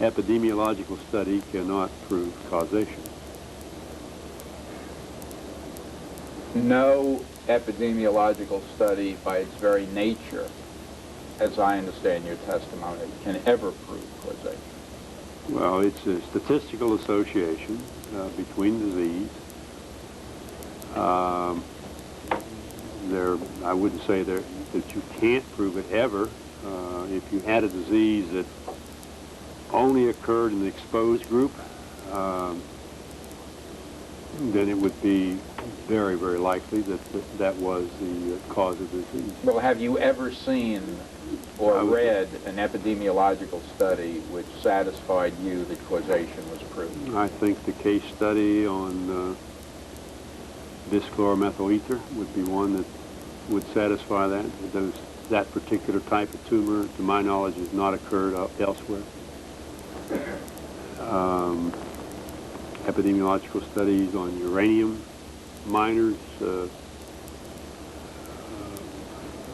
epidemiological study cannot prove causation. No epidemiological study by its very nature, as I understand your testimony, can ever prove causation. Well, it's a statistical association between disease. I wouldn't say that you can't prove it ever. If you had a disease that only occurred in the exposed group, then it would be very, very likely that was the cause of the disease. Well, have you ever seen or read an epidemiological study which satisfied you that causation was proved? I think the case study on bischloromethyl ether would be one that would satisfy that. That particular type of tumor, to my knowledge, has not occurred elsewhere. Epidemiological studies on uranium miners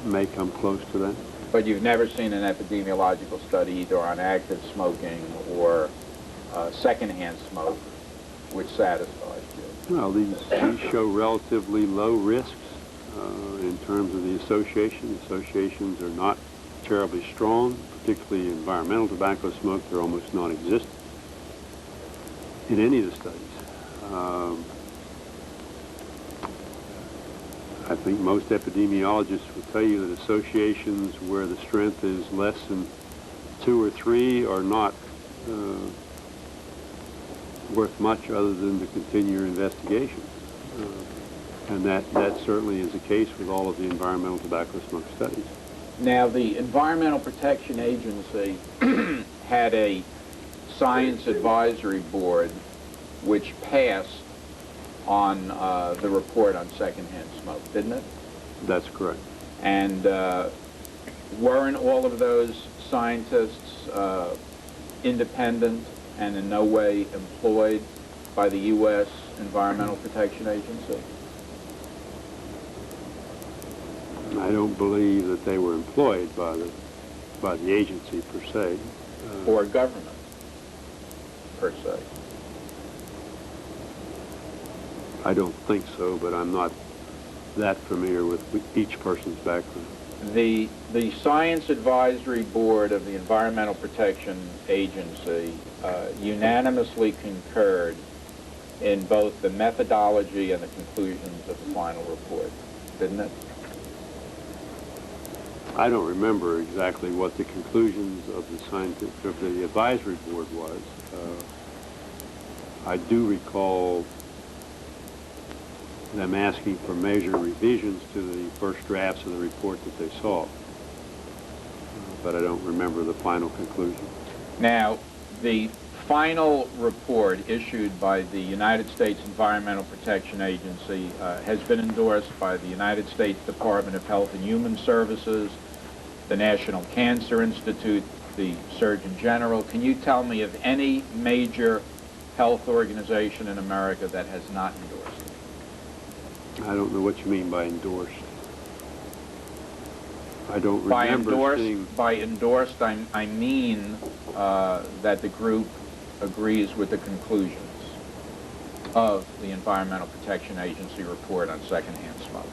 may come close to that. But you've never seen an epidemiological study either on active smoking or secondhand smoke which satisfies you? Well, these show relatively low risks in terms of the association. Associations are not terribly strong, particularly environmental tobacco smoke. They're almost non-existent in any of the studies. I think most epidemiologists will tell you that associations where the strength is less than 2 or 3 are not worth much other than to continue your investigation. And that certainly is the case with all of the environmental tobacco smoke studies. Now, the Environmental Protection Agency had a science advisory board which passed on the report on secondhand smoke, didn't it? That's correct. And weren't all of those scientists independent and in no way employed by the U.S. Environmental Protection Agency? I don't believe that they were employed by the agency per se. Or government per se? I don't think so, but I'm not that familiar with each person's background. The Science Advisory Board of the Environmental Protection Agency unanimously concurred in both the methodology and the conclusions of the final report, didn't it? I don't remember exactly what the conclusions of the advisory board was. I do recall them asking for major revisions to the first drafts of the report that they saw, but I don't remember the final conclusion. Now, the final report issued by the United States Environmental Protection Agency has been endorsed by the United States Department of Health and Human Services, the National Cancer Institute, the Surgeon General. Can you tell me of any major health organization in America that has not endorsed it? I don't know what you mean by endorsed. I don't remember seeing... By endorsed, I mean that the group agrees with the conclusions of the Environmental Protection Agency report on secondhand smoke.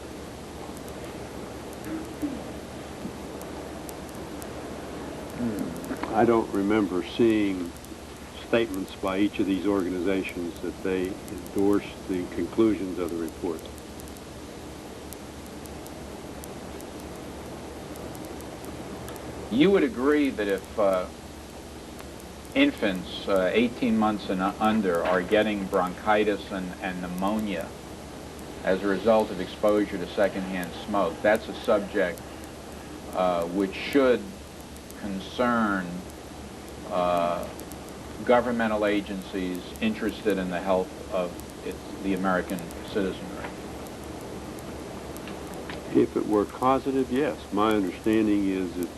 I don't remember seeing statements by each of these organizations that they endorsed the conclusions of the report. You would agree that if infants 18 months and under are getting bronchitis and pneumonia as a result of exposure to secondhand smoke, that's a subject which should concern governmental agencies interested in the health of the American citizenry. If it were causative, yes. My understanding is that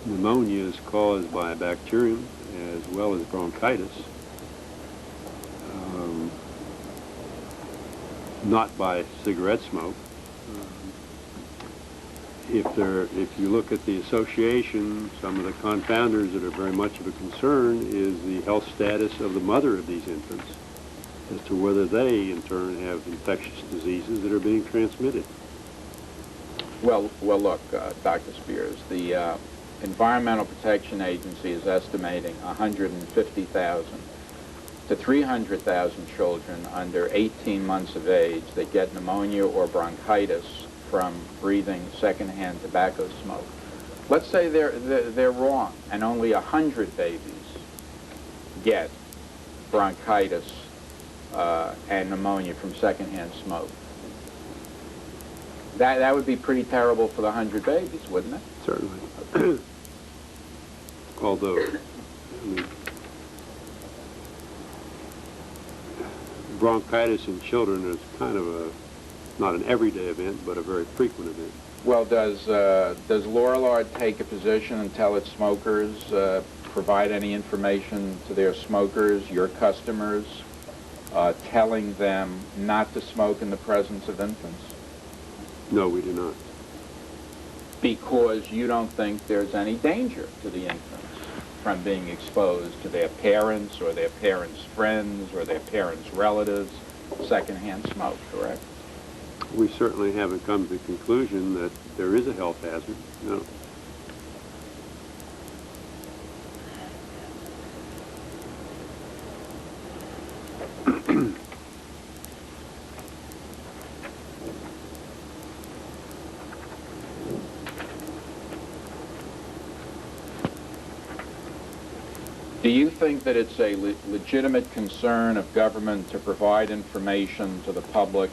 pneumonia is caused by a bacterium as well as bronchitis, not by cigarette smoke. if you look at the association, some of the confounders that are very much of a concern is the health status of the mother of these infants as to whether they, in turn, have infectious diseases that are being transmitted. Well, look, Dr. Spears, the Environmental Protection Agency is estimating 150,000 to 300,000 children under 18 months of age that get pneumonia or bronchitis from breathing secondhand tobacco smoke. Let's say they're wrong, and only 100 babies get bronchitis and pneumonia from secondhand smoke. That would be pretty terrible for the 100 babies, wouldn't it? Certainly. Although, I mean, bronchitis in children is kind of not an everyday event, but a very frequent event. Well, does Lorillard take a position and tell its smokers, provide any information to their smokers, your customers, telling them not to smoke in the presence of infants? No, we do not. Because you don't think there's any danger to the infants from being exposed to their parents or their parents' friends or their parents' relatives, secondhand smoke, correct? We certainly haven't come to the conclusion that there is a health hazard, no. Do you think that it's a legitimate concern of government to provide information to the public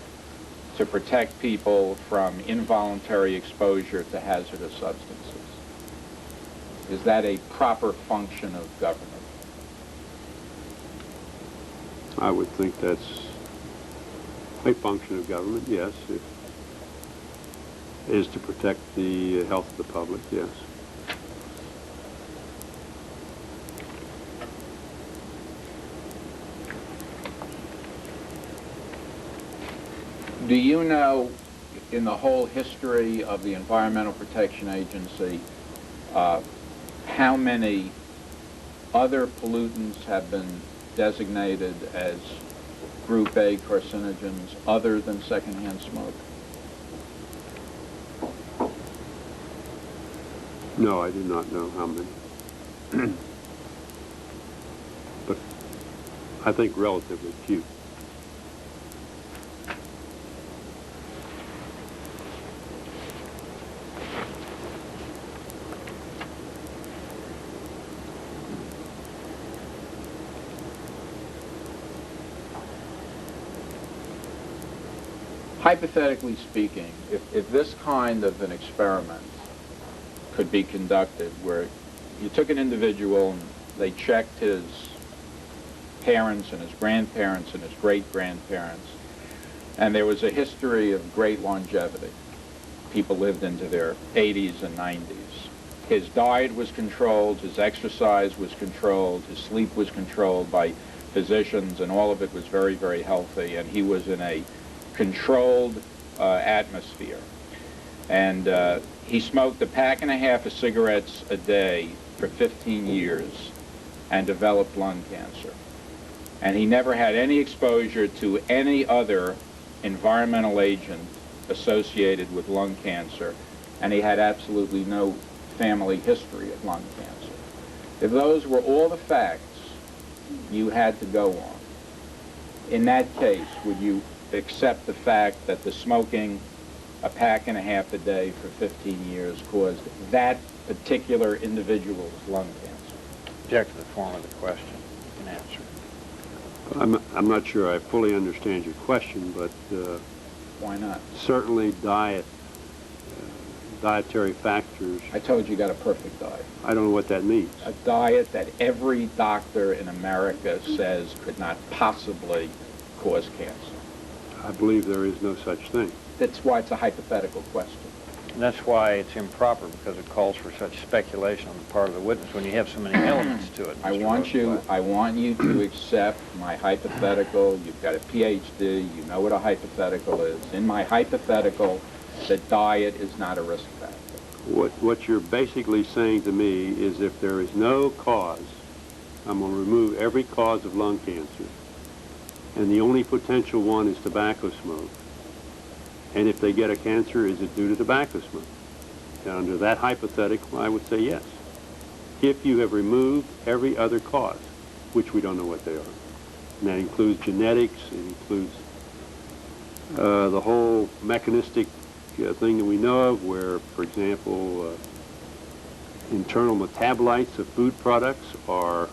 to protect people from involuntary exposure to hazardous substances? Is that a proper function of government? I would think that's a function of government, yes. It is to protect the health of the public, yes. Do you know, in the whole history of the Environmental Protection Agency, how many other pollutants have been designated as Group A carcinogens other than secondhand smoke? No, I do not know how many. But I think relatively few. Hypothetically speaking, if this kind of an experiment could be conducted where you took an individual and they checked his parents and his grandparents and his great-grandparents, and there was a history of great longevity. People lived into their 80s and 90s. His diet was controlled, his exercise was controlled, his sleep was controlled by physicians, and all of it was very, very healthy, and he was in a controlled atmosphere. And he smoked 1.5 packs of cigarettes a day for 15 years and developed lung cancer. And he never had any exposure to any other environmental agent associated with lung cancer, and he had absolutely no family history of lung cancer. If those were all the facts you had to go on, in that case, would you accept the fact that the smoking 1.5 packs a day for 15 years caused that particular individual's lung cancer? Object to the form of the question and answer. I'm not sure I fully understand your question, but Why not? certainly dietary factors. I told you got a perfect diet. I don't know what that means. A diet that every doctor in America says could not possibly cause cancer. I believe there is no such thing. That's why it's a hypothetical question. And that's why it's improper, because it calls for such speculation on the part of the witness when you have so many elements to it. I Mr. want you to accept my hypothetical. You've got a PhD. You know what a hypothetical is. In my hypothetical, the diet is not a risk factor. What you're basically saying to me is if there is no cause, I'm going to remove every cause of lung cancer, and the only potential one is tobacco smoke. And if they get a cancer, is it due to tobacco smoke? And under that hypothetical, I would say yes. If you have removed every other cause, which we don't know what they are, and that includes genetics, it includes the whole mechanistic thing that we know of where, for example, internal metabolites of food products are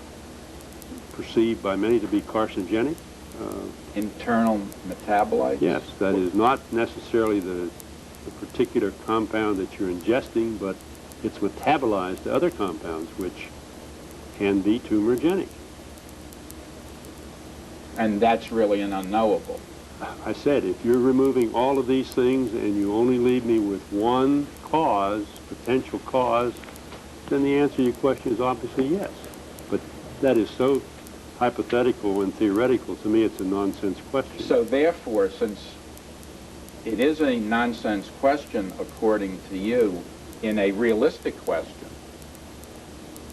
perceived by many to be carcinogenic. Internal metabolites? Yes, that is not necessarily the particular compound that you're ingesting, but it's metabolized to other compounds which can be tumorigenic. And that's really an unknowable. I said, if you're removing all of these things and you only leave me with one cause, potential cause, then the answer to your question is obviously yes. But that is so hypothetical and theoretical. To me, it's a nonsense question. So therefore, since it is a nonsense question, according to you, in a realistic question,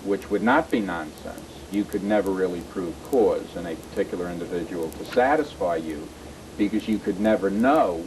which would not be nonsense, you could never really prove cause in a particular individual to satisfy you, because you could never know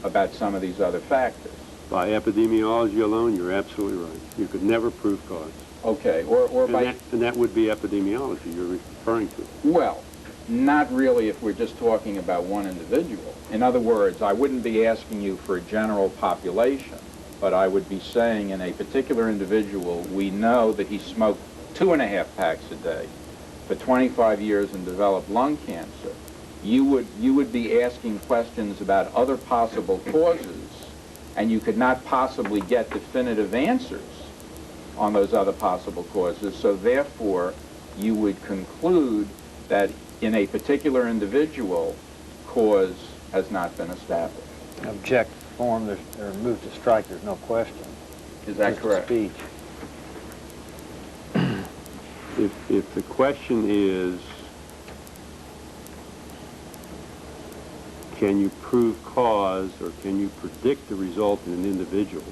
about some of these other factors. By epidemiology alone, you're absolutely right. You could never prove cause. Okay, or by... And that would be epidemiology you're referring to. Well, not really if we're just talking about one individual. In other words, I wouldn't be asking you for a general population, but I would be saying in a particular individual, we know that he smoked 2.5 packs a day for 25 years and developed lung cancer. You would be asking questions about other possible causes, and you could not possibly get definitive answers on those other possible causes. So therefore, you would conclude that in a particular individual, cause has not been established. Object form, they're moved to strike, there's no question. Is that Just correct? Speech. If the question is, can you prove cause or can you predict the result in an individual?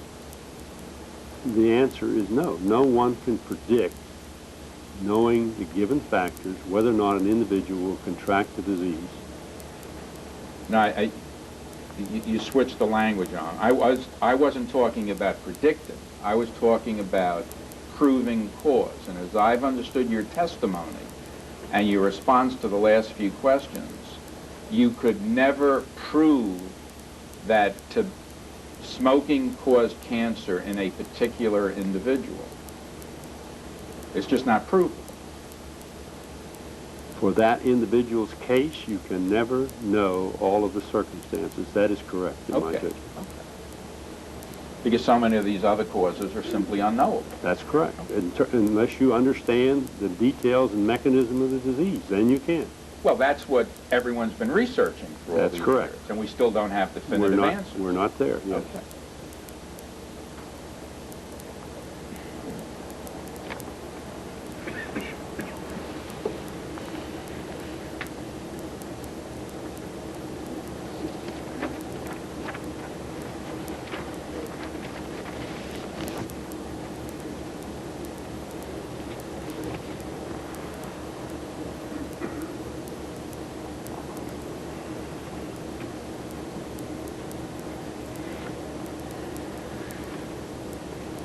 The answer is no. No one can predict, knowing the given factors, whether or not an individual will contract the disease. No, you switched the language on. I wasn't talking about predicting. I was talking about proving cause. And as I've understood your testimony and your response to the last few questions, you could never prove that smoking caused cancer in a particular individual. It's just not provable. For that individual's case, you can never know all of the circumstances. That is correct in my judgment. Okay. Because so many of these other causes are simply unknowable. That's correct. Unless you understand the details and mechanism of the disease, then you can. Well, that's what everyone's been researching for all That's these correct. years, and we still don't have definitive answers. We're not there, yes. Okay.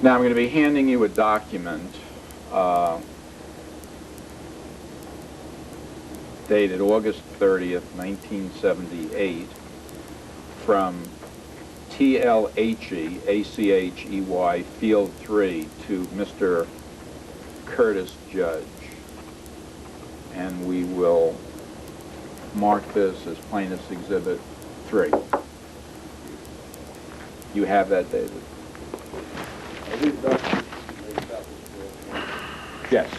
Now I'm going to be handing you a document dated August 30th, 1978 from TLHE, ACHEY, Field 3 to Mr. Curtis Judge. And we will mark this as Plaintiff's Exhibit 3. You have that, David? Yes.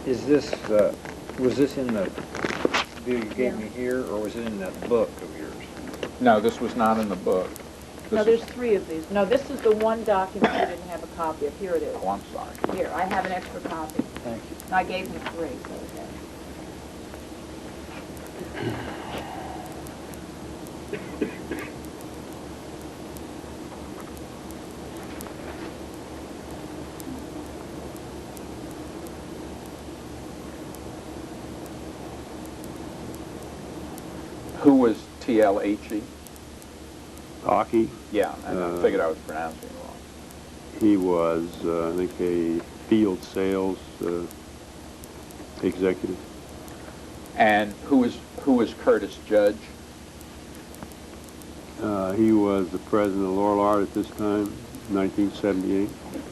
Is this, was this in the deal you gave me here, or was it in that book of yours? No, this was not in the book. No, there's 3 of these. No, this is the one document you didn't have a copy of. Here it is. Oh, I'm sorry. Here, I have an extra copy. Thank you. And I gave him 3, so okay. Who was TLHE? Aki, Yeah, I figured I was pronouncing it wrong. he was, I think, a field sales executive. And who was Curtis Judge? He was the president of Lorillard at this time, 1978.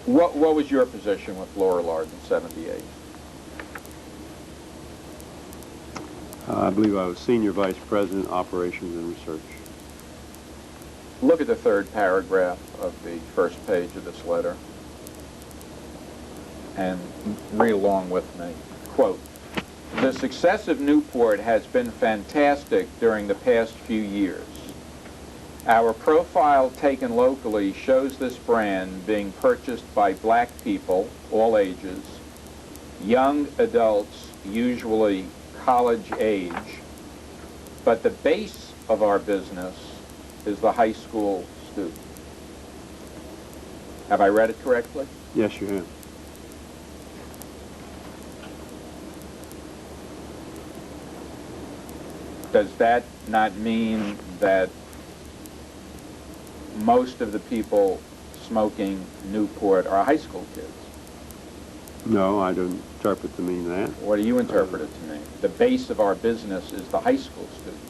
What was your position with Lorillard in '78? I believe I was senior vice president, operations and research. Look at the 3rd paragraph of the 1st page of this letter and read along with me. Quote, "The success of Newport has been fantastic during the past few years. Our profile taken locally shows this brand being purchased by black people, all ages, young adults, usually college age, but the base of our business is the high school student." Have I read it correctly? Yes, you have. Does that not mean that most of the people smoking Newport are high school kids? No, I don't interpret to mean that. What do you interpret it to mean? The base of our business is the high school student.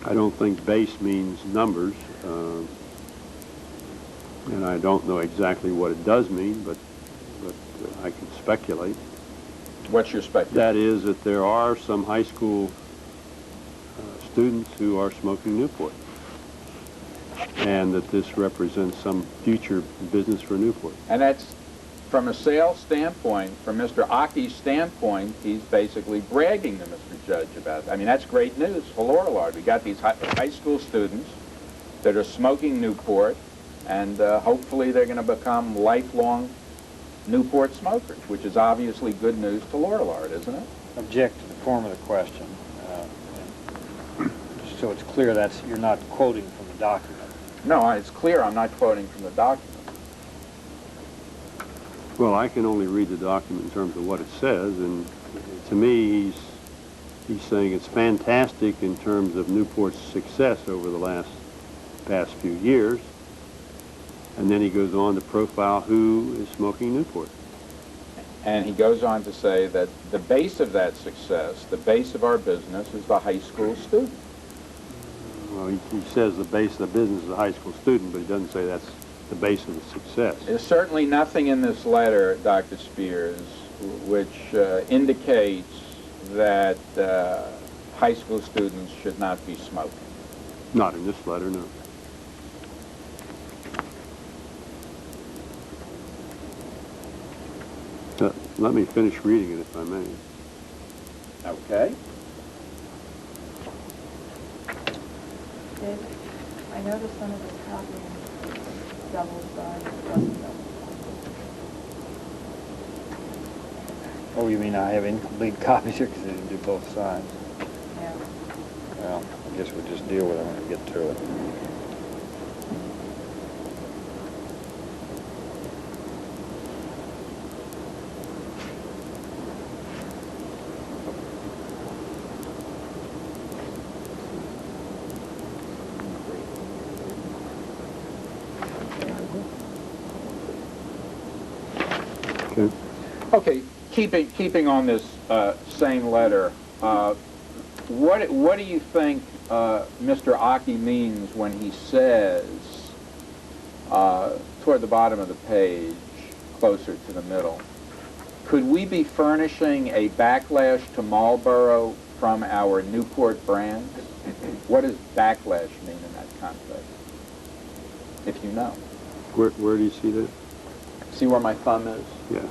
I don't think base means numbers, and I don't know exactly what it does mean, but I can speculate. What's your speculation? That is that there are some high school students who are smoking Newport, and that this represents some future business for Newport. And that's, from a sales standpoint, from Mr. Aki's standpoint, he's basically bragging to Mr. Judge about it. I mean, that's great news for Lorillard. We got these high school students that are smoking Newport, and hopefully they're going to become lifelong Newport smokers, which is obviously good news to Lorillard, isn't it? Object to the form of the question. Just so it's clear, you're not quoting from the document. No, it's clear I'm not quoting from the document. Well, I can only read the document in terms of what it says, and to me, he's saying it's fantastic in terms of Newport's success over the past few years, and then he goes on to profile who is smoking Newport. And he goes on to say that the base of that success, the base of our business, is the high school student. Well, he says the base of the business is a high school student, but he doesn't say that's the base of the success. There's certainly nothing in this letter, Dr. Spears, which indicates that high school students should not be smoking. Not in this letter, no. Let me finish reading it, if I may. Okay. David, I noticed some of this copy double-sided, wasn't double-sided. Oh, you mean I have incomplete copies here because I didn't do both sides? Yeah. Well, I guess we'll just deal with it when we get to it. Okay. Okay, keeping on this same letter, what do you think Mr. Aki means when he says, toward the bottom of the page, closer to the middle, could we be furnishing a backlash to Marlboro from our Newport brand? What does backlash mean in that context, if you know? Where do you see that? See where my thumb is? Yes.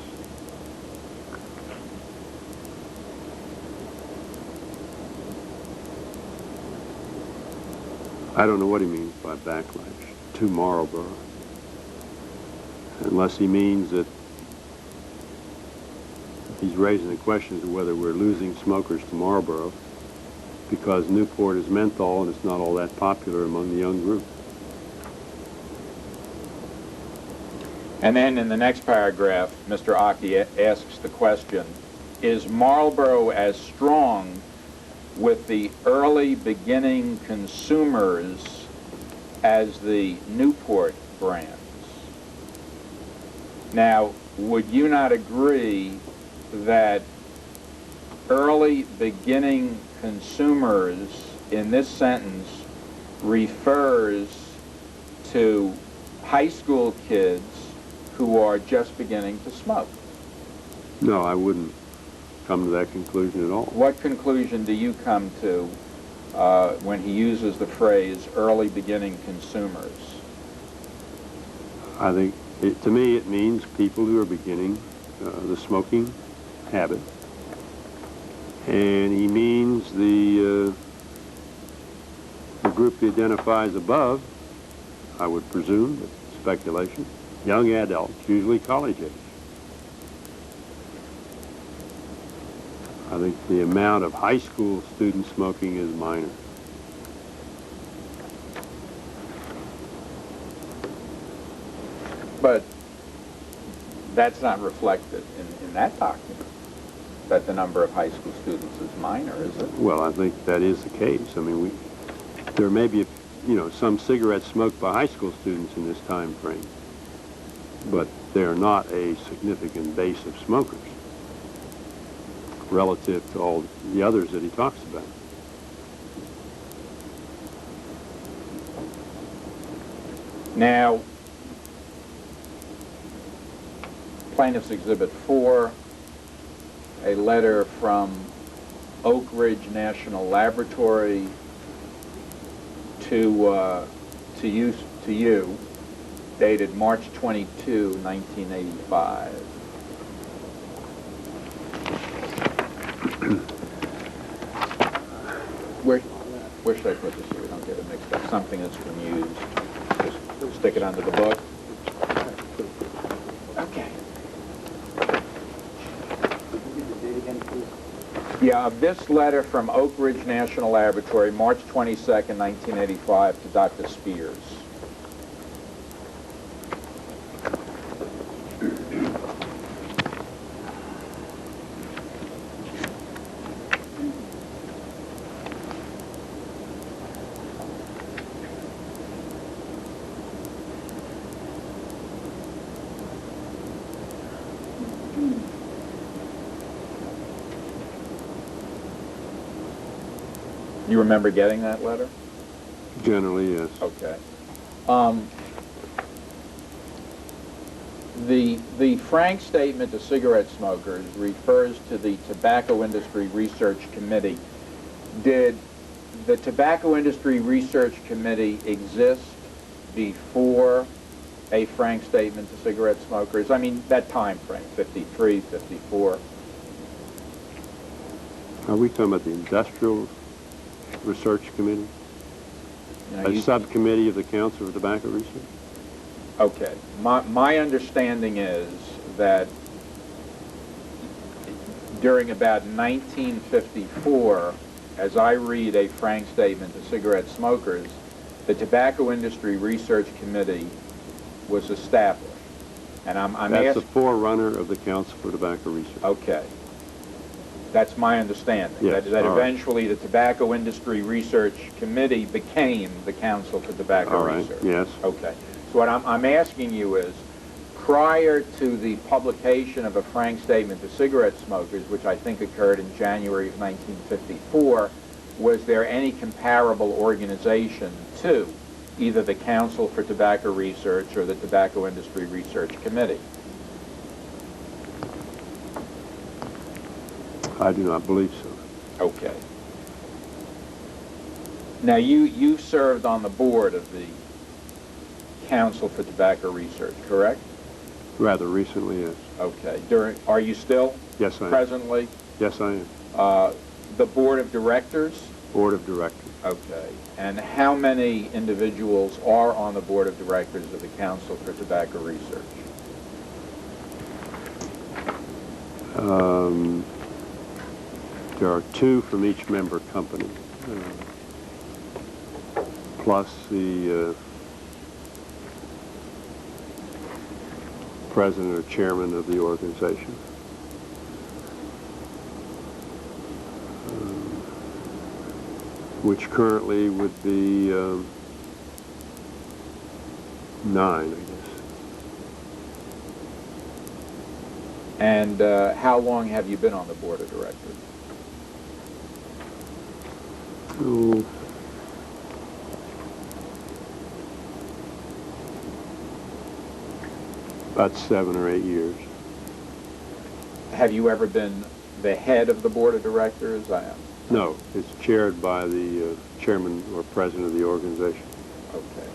I don't know what he means. by backlash to Marlboro, unless he means that he's raising the question as to whether we're losing smokers to Marlboro because Newport is menthol and it's not all that popular among the young group. And then in the next paragraph, Mr. Aki asks the question, is Marlboro as strong with the early beginning consumers as the Newport brands? Now, would you not agree that early beginning consumers in this sentence refers to high school kids who are just beginning to smoke? No, I wouldn't come to that conclusion at all. What conclusion do you come to when he uses the phrase early beginning consumers? I think, to me, it means people who are beginning the smoking habit. And he means the group he identifies above, I would presume, but speculation, young adults, usually college age. I think the amount of high school student smoking is minor. But that's not reflected in that document, that the number of high school students is minor, is it? Well, I think that is the case. I mean, there may be, some cigarettes smoked by high school students in this time frame, but they're not a significant base of smokers relative to all the others that he talks about. Now, Plaintiff's Exhibit 4, a letter from Oak Ridge National Laboratory to you, dated March 22, 1985. Where should I put this so we don't get it mixed up? Something that's been used. Just stick it under the book. Okay. Yeah, this letter from Oak Ridge National Laboratory, March 22nd, 1985, to Dr. Spears. You remember getting that letter? Generally, yes. Okay. The frank statement to cigarette smokers refers to the Tobacco Industry Research Committee. Did the Tobacco Industry Research Committee exist before a frank statement to cigarette smokers? I mean, that time frame, 53, 54. Are we talking about the Industrial Research Committee? A subcommittee of the Council for Tobacco Research? Okay. My understanding is that during about 1954, as I read a frank statement to cigarette smokers, the Tobacco Industry Research Committee was established. And I'm That's the forerunner of the Council for Tobacco Research. Okay. That's my understanding. Yes, that eventually the Tobacco Industry Research Committee became the Council for Tobacco Research. Yes. Okay. So what I'm asking you is, prior to the publication of a frank statement to cigarette smokers, which I think occurred in January of 1954, was there any comparable organization to either the Council for Tobacco Research or the Tobacco Industry Research Committee? I do not believe so. Okay. Now, you served on the board of the Council for Tobacco Research, correct? Rather recently, yes. Okay. Are you still? Yes, I am. Presently? Yes, I am. The board of directors? Board of Directors. Okay. And how many individuals are on the board of directors of the Council for Tobacco Research? There are 2 from each member company, plus the president or chairman of the organization. Which currently would be 9, I guess. And how long have you been on the board of directors? Oh, about 7 or 8 years. Have you ever been the head of the board of directors? No, it's chaired by the chairman or president of the organization. Okay.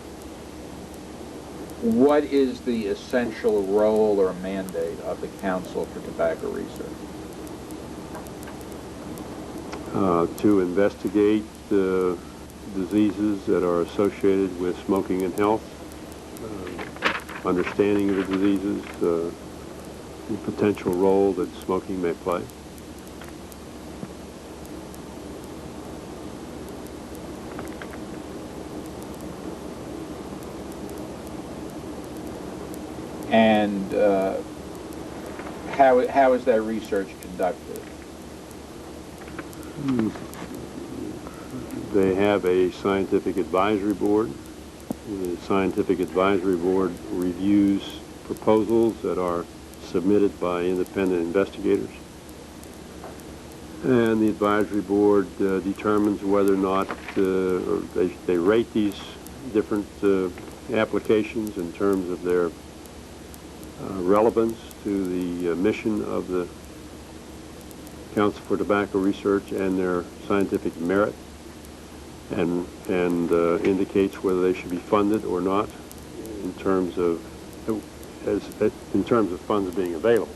What is the essential role or mandate of the Council for Tobacco Research? To investigate diseases that are associated with smoking and health, understanding of the diseases, the potential role that smoking may play. And how is that research conducted? They have a scientific advisory board. The scientific advisory board reviews proposals that are submitted by independent investigators. And the advisory board determines whether or not or they rate these different applications in terms of their relevance to the mission of the Council for Tobacco Research and their scientific merit, and indicates whether they should be funded or not in terms of funds being available.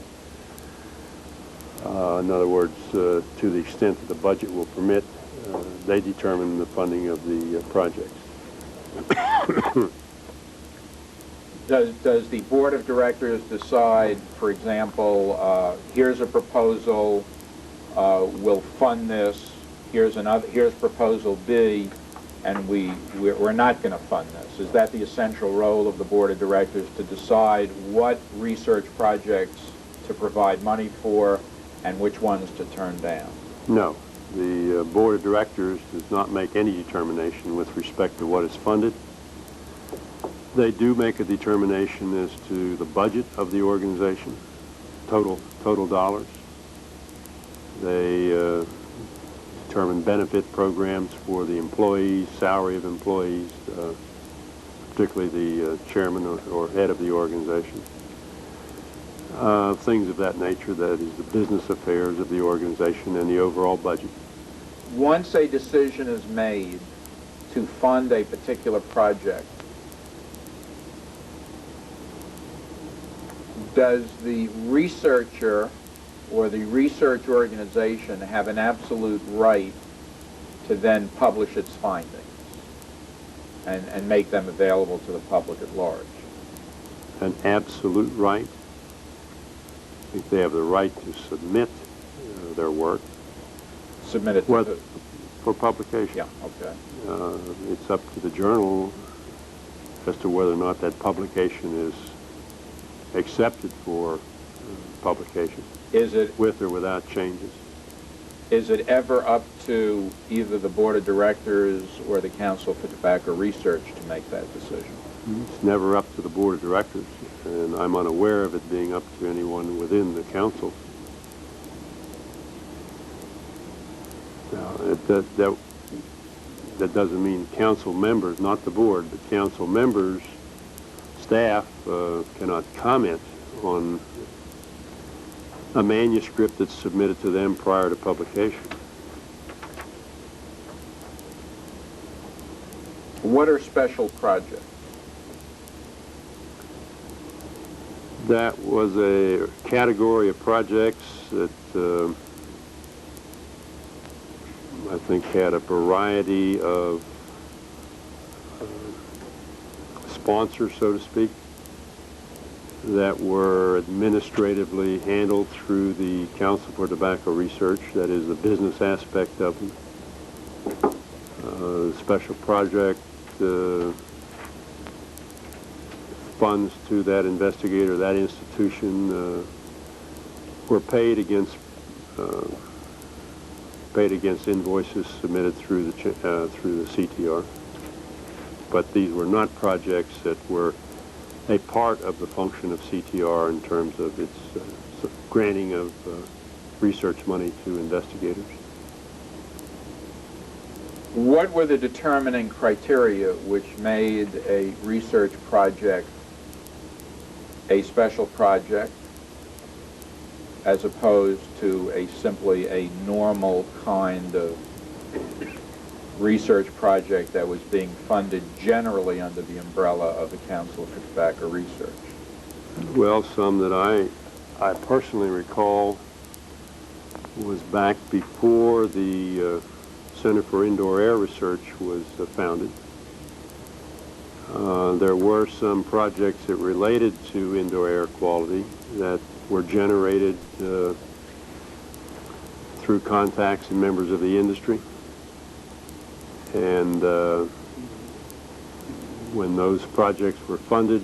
In other words, to the extent that the budget will permit, they determine the funding of the projects. Does the board of directors decide, for example, here's a proposal, we'll fund this, here's proposal B, and we're not going to fund this? Is that the essential role of the board of directors, to decide what research projects to provide money for and which ones to turn down? No. The board of directors does not make any determination with respect to what is funded. They do make a determination as to the budget of the organization, total dollars. They determine benefit programs for the employees, salary of employees, particularly the chairman or head of the organization. Things of that nature, that is the business affairs of the organization and the overall budget. Once a decision is made to fund a particular project, does the researcher or the research organization have an absolute right to then publish its findings and make them available to the public at large? An absolute right. I think they have the right to submit their work. Submit it to for publication. Yeah, okay. It's up to the journal as to whether or not that publication is accepted for publication. Is it with or without changes? Is it ever up to either the board of directors or the Council for Tobacco Research to make that decision? It's never up to the board of directors, and I'm unaware of it being up to anyone within the council. Now, that doesn't mean council members, not the board, but council members, staff cannot comment on a manuscript that's submitted to them prior to publication. What are special projects? That was a category of projects that I think, had a variety of sponsors, so to speak, that were administratively handled through the Council for Tobacco Research, that is the business aspect of them. Special project funds to that investigator, that institution, were paid against invoices submitted through the CTR. But these were not projects that were a part of the function of CTR in terms of its granting of research money to investigators. What were the determining criteria which made a research project a special project as opposed to simply a normal kind of research project that was being funded generally under the umbrella of the Council for Tobacco Research? Well, some that I personally recall was back before the Center for Indoor Air Research was founded. There were some projects that related to indoor air quality that were generated through contacts and members of the industry. And when those projects were funded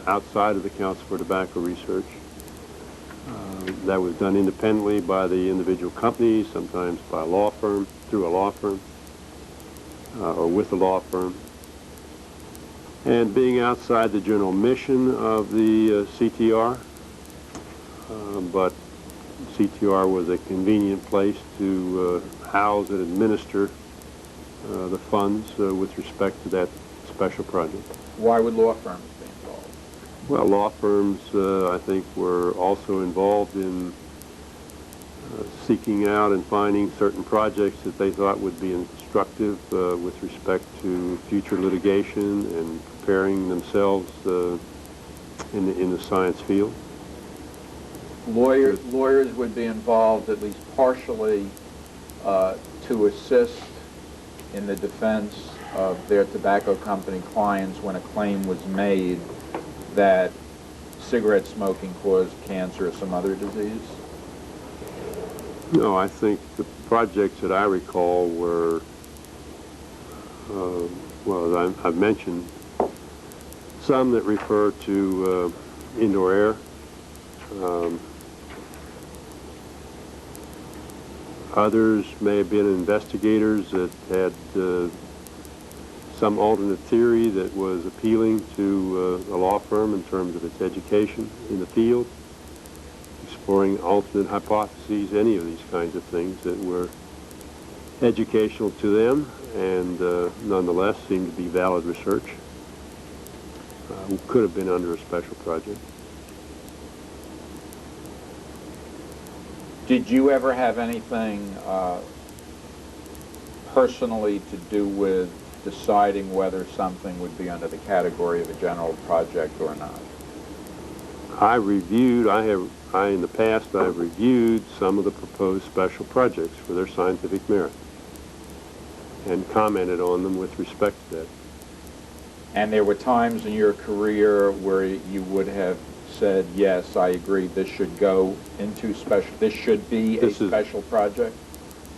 outside of the Council for Tobacco Research, that was done independently by the individual companies, sometimes by a law firm, through a law firm, or with a law firm. And being outside the general mission of the CTR, but CTR was a convenient place to house and administer the funds with respect to that special project. Why would law firms be involved? Well, law firms, I think, were also involved in seeking out and finding certain projects that they thought would be instructive with respect to future litigation and preparing themselves in the science field. Lawyers would be involved at least partially to assist in the defense of their tobacco company clients when a claim was made that cigarette smoking caused cancer or some other disease? No, I think the projects that I recall were, well, as I've mentioned, some that refer to indoor air. Others may have been investigators that had some alternate theory that was appealing to a law firm in terms of its education in the field, exploring alternate hypotheses, any of these kinds of things that were educational to them and nonetheless seemed to be valid research. Could have been under a special project. Did you ever have anything personally to do with deciding whether something would be under the category of a general project or not? In the past, I've reviewed some of the proposed special projects for their scientific merit and commented on them with respect to that. And there were times in your career where you would have said, yes, I agree, this should go into special, this should be a special project?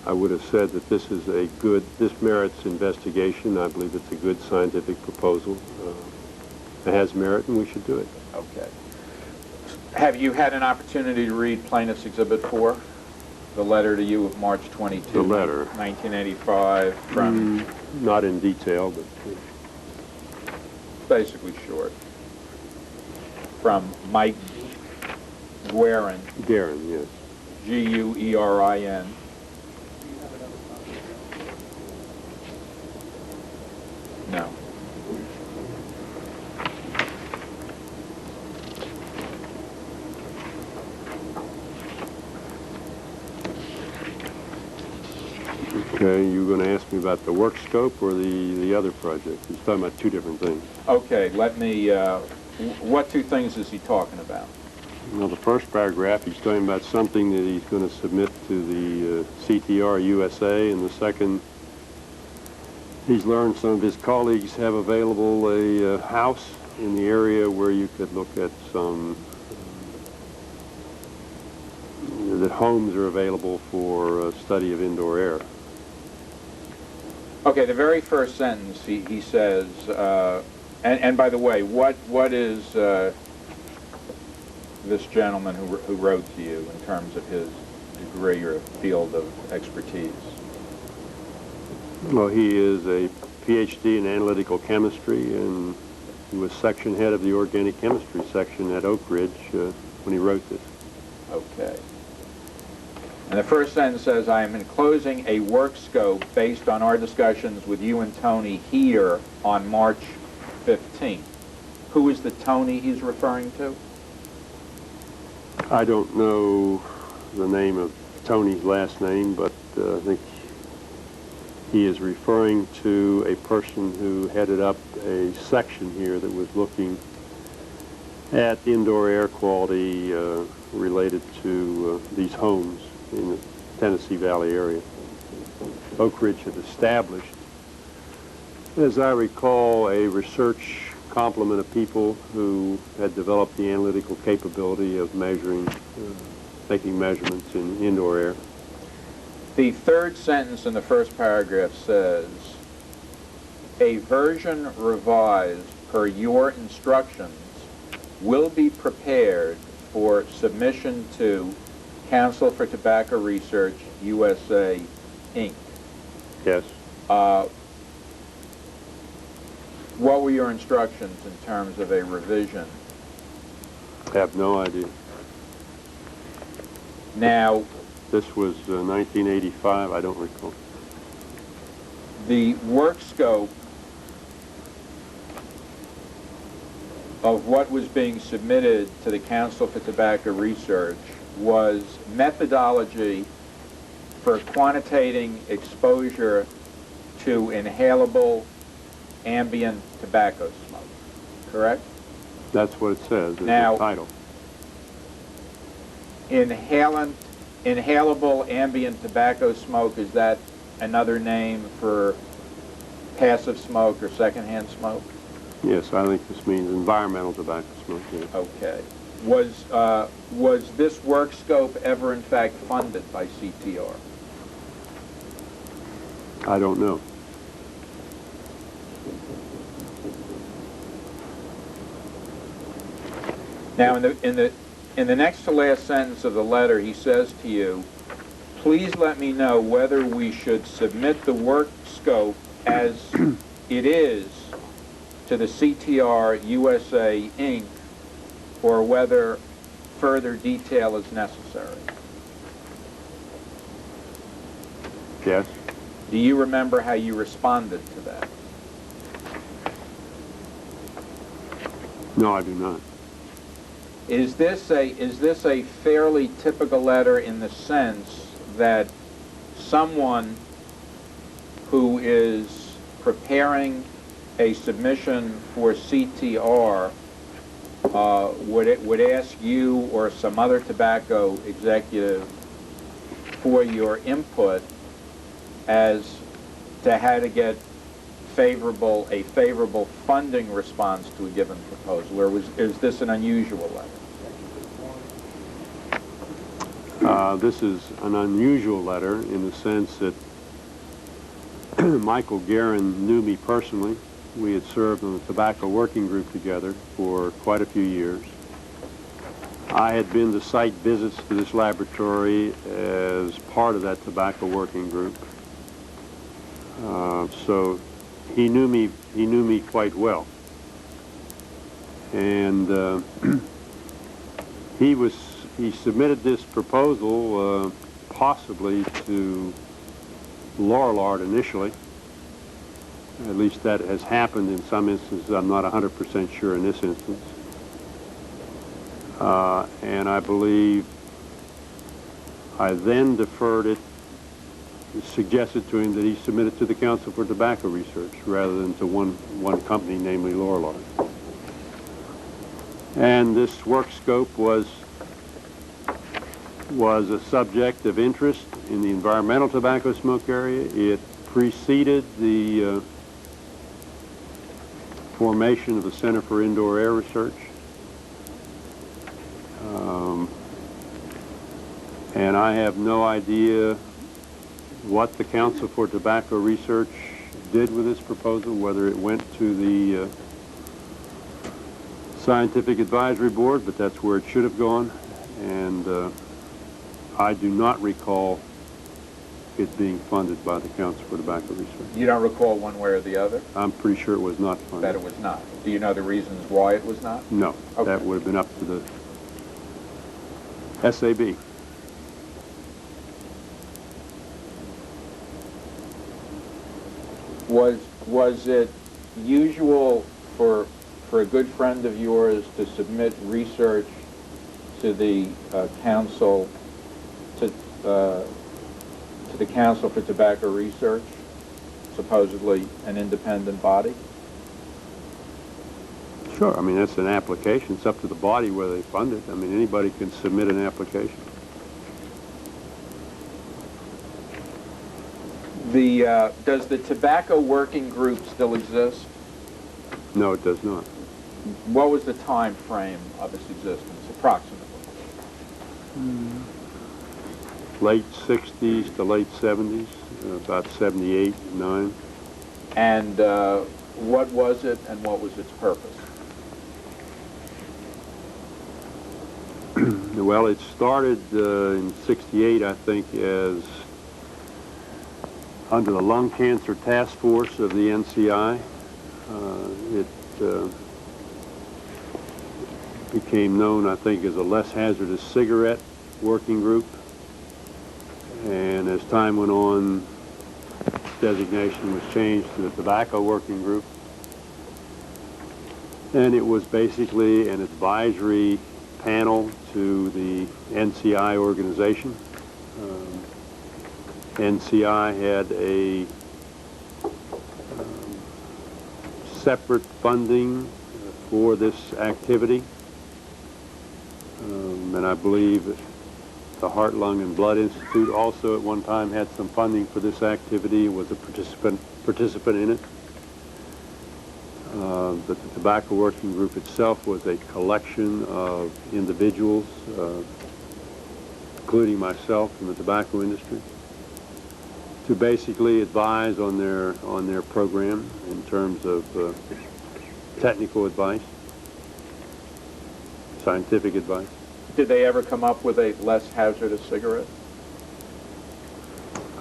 I would have said that this merits investigation. I believe it's a good scientific proposal. It has merit and we should do it. Okay. Have you had an opportunity to read Plaintiff's Exhibit 4? The letter to you of March 22, the letter. 1985 from... Not in detail, but... basically short. From Mike Guerin. Guerin, yes. Guerin. No. Okay, you were going to ask me about the work scope or the other project? He's talking about two different things. Okay, let me, what two things is he talking about? Well, the first paragraph, he's talking about something that he's going to submit to the CTR USA, and the second, he's learned some of his colleagues have available a house in the area where you could look at some, that homes are available for study of indoor air. Okay, the very first sentence, he says, and by the way, what is this gentleman who wrote to you in terms of his degree or field of expertise? Well, he is a PhD in analytical chemistry, and he was section head of the organic chemistry section at Oak Ridge when he wrote this. Okay. And the first sentence says, I am enclosing a work scope based on our discussions with you and Tony here on March 15th. Who is the Tony he's referring to? I don't know the name of Tony's last name, but I think he is referring to a person who headed up a section here that was looking at indoor air quality related to these homes in the Tennessee Valley area. Oak Ridge had established, as I recall, a research complement of people who had developed the analytical capability of measuring, making measurements in indoor air. The third sentence in the first paragraph says, a version revised per your instructions will be prepared for submission to Council for Tobacco Research, USA, Inc. Yes. What were your instructions in terms of a revision? I have no idea. Now, This was 1985, I don't recall. the work scope of what was being submitted to the Council for Tobacco Research was methodology for quantitating exposure to inhalable ambient tobacco smoke, correct? That's what it says in Now, the title. Inhalable ambient tobacco smoke, is that another name for passive smoke or secondhand smoke? Yes, I think this means environmental tobacco smoke. Yes. Okay. Was this work scope ever in fact funded by CTR? I don't know. Now, in the next to last sentence of the letter, he says to you, please let me know whether we should submit the work scope as it is to the CTR USA Inc., or whether further detail is necessary. Yes? Do you remember how you responded to that? No, I do not. Is this a fairly typical letter in the sense that someone who is preparing a submission for CTR would ask you or some other tobacco executive for your input as to how to get a favorable funding response to a given proposal, or is this an unusual letter? This is an unusual letter in the sense that Michael Guerin knew me personally. We had served on the tobacco working group together for quite a few years. I had been to site visits to this laboratory as part of that tobacco working group. So he knew me quite well. And he submitted this proposal possibly to Lorillard initially. At least that has happened in some instances. I'm not 100% sure in this instance. And I believe I then deferred it, suggested to him that he submit it to the Council for Tobacco Research rather than to one company, namely Lorillard. And this work scope was was a subject of interest in the environmental tobacco smoke area. It preceded the formation of the Center for Indoor Air Research. And I have no idea what the Council for Tobacco Research did with this proposal, whether it went to the Scientific Advisory Board, but that's where it should have gone. And I do not recall it being funded by the Council for Tobacco Research. You don't recall one way or the other? I'm pretty sure it was not funded. That it was not. Do you know the reasons why it was not? No, Okay. that would have been up to the SAB. Was it usual for a good friend of yours to submit research to the council to the Council for Tobacco Research, supposedly an independent body? Sure, I mean, that's an application. It's up to the body whether they fund it. I mean, anybody can submit an application. Does the Tobacco Working Group still exist? No, it does not. What was the time frame of its existence, approximately? Late 60s to late 70s, about 78, 9. And what was it and what was its purpose? Well, it started in 68, I think, as under the Lung Cancer Task Force of the NCI. It became known, I think, as a Less Hazardous Cigarette Working Group. And as time went on, designation was changed to the Tobacco Working Group. And it was basically an advisory panel to the NCI organization. NCI had a separate funding for this activity. And I believe the Heart, Lung, and Blood Institute also at one time had some funding for this activity, was a participant in it. But the Tobacco Working Group itself was a collection of individuals, including myself from the tobacco industry, to basically advise on their program in terms of technical advice, scientific advice. Did they ever come up with a less hazardous cigarette?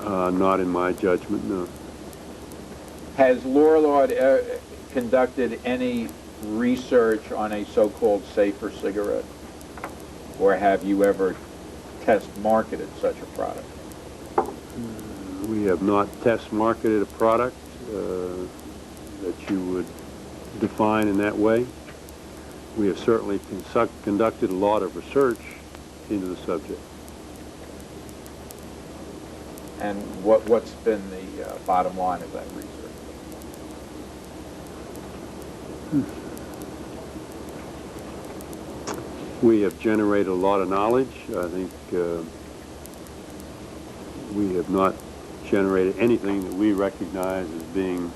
Not in my judgment, no. Has Lorillard conducted any research on a so-called safer cigarette? Or have you ever test marketed such a product? We have not test marketed a product that you would define in that way. We have certainly conducted a lot of research into the subject. And what's been the bottom line of that research? We have generated a lot of knowledge. I think we have not generated anything that we recognize as being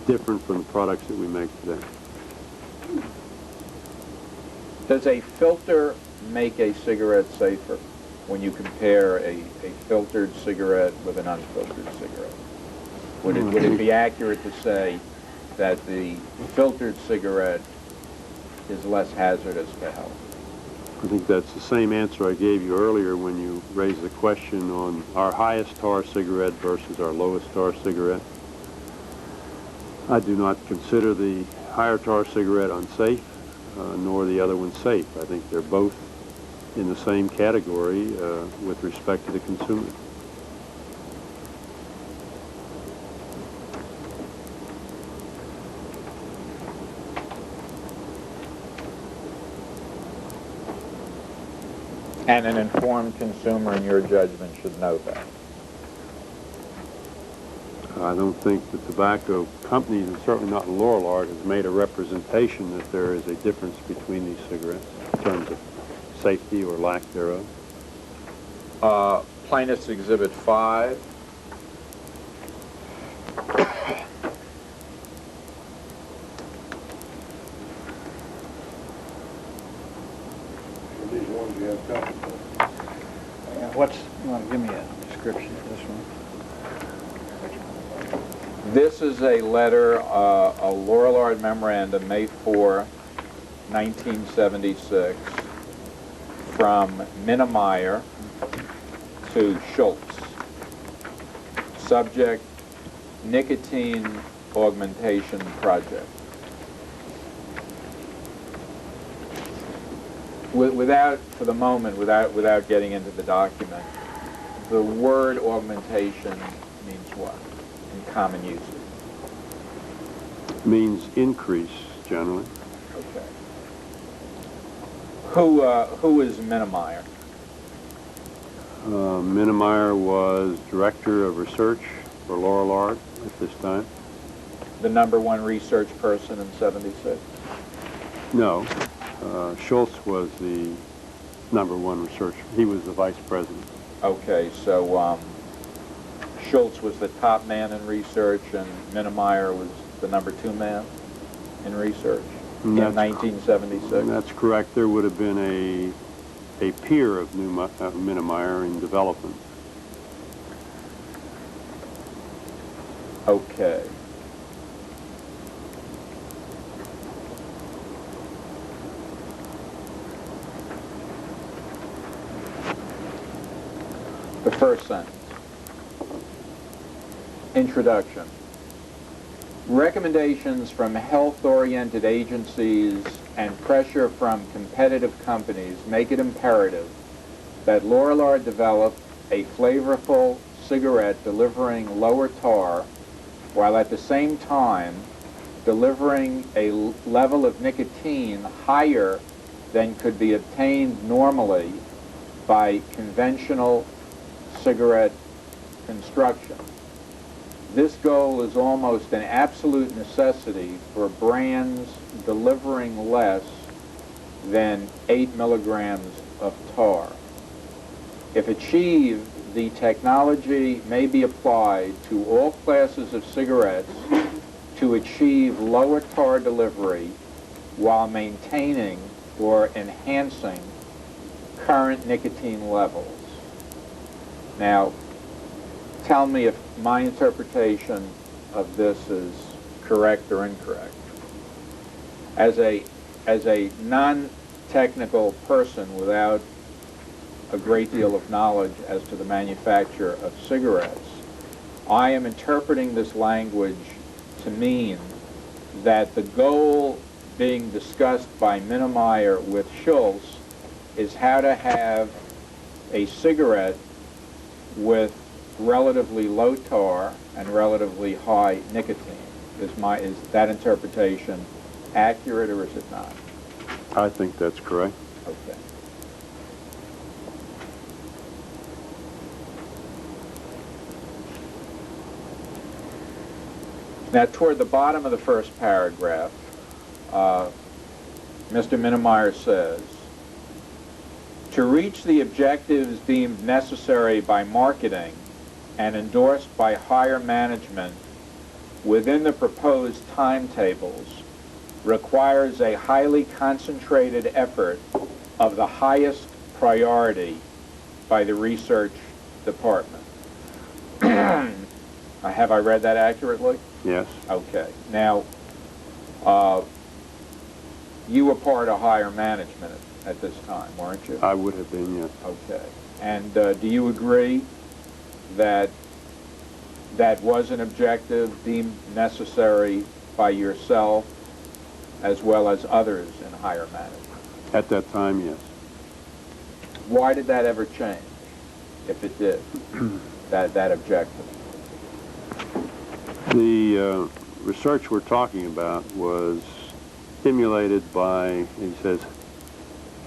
different from the products that we make today. Does a filter make a cigarette safer when you compare a filtered cigarette with an unfiltered cigarette? Would it be accurate to say that the filtered cigarette is less hazardous to health? I think that's the same answer I gave you earlier when you raised the question on our highest tar cigarette versus our lowest tar cigarette. I do not consider the higher tar cigarette unsafe, nor the other one safe. I think they're both in the same category with respect to the consumer. And an informed consumer, in your judgment, should know that. I don't think the tobacco companies, and certainly not Lorillard, has made a representation that there is a difference between these cigarettes in terms of safety or lack thereof. Plaintiff's Exhibit 5. These ones you have copies of. You want to give me a description of this one? This is a letter, a Lorillard memorandum, May 4, 1976, from Minnemeyer to Schultz. Subject, nicotine augmentation project. For the moment, without getting into the document, the word augmentation means what in common usage? Means increase, generally. Okay. Who is Minnemeyer? Minnemeyer was Director of Research for Lorillard at this time. The #1 research person in '76? No. Schultz was the #1 researcher. He was the vice president. Okay, so Schultz was the top man in research, and Minnemeyer was the #2 man in research in 1976. That's correct. There would have been a peer of Minnemeyer in development. Okay. The first sentence. Introduction. Recommendations from health-oriented agencies and pressure from competitive companies make it imperative that Lorillard develop a flavorful cigarette delivering lower tar while at the same time delivering a level of nicotine higher than could be obtained normally by conventional cigarette construction. This goal is almost an absolute necessity for brands delivering less than 8 milligrams of tar. If achieved, the technology may be applied to all classes of cigarettes to achieve lower tar delivery while maintaining or enhancing current nicotine levels. Now, tell me if my interpretation of this is correct or incorrect. As a non-technical person without a great deal of knowledge as to the manufacture of cigarettes, I am interpreting this language to mean that the goal being discussed by Minnemeyer with Schultz is how to have a cigarette with relatively low tar and relatively high nicotine. Is that interpretation accurate or is it not? I think that's correct. Okay. Now, toward the bottom of the first paragraph, Mr. Minnemeyer says, to reach the objectives deemed necessary by marketing and endorsed by higher management within the proposed timetables requires a highly concentrated effort of the highest priority by the research department. Have I read that accurately? Yes. Okay. Now, you were part of higher management at this time, weren't you? I would have been, yes. Okay. And do you agree that that was an objective deemed necessary by yourself as well as others in higher management? At that time, yes. Why did that ever change, if it did, that objective? The research we're talking about was stimulated by, he says,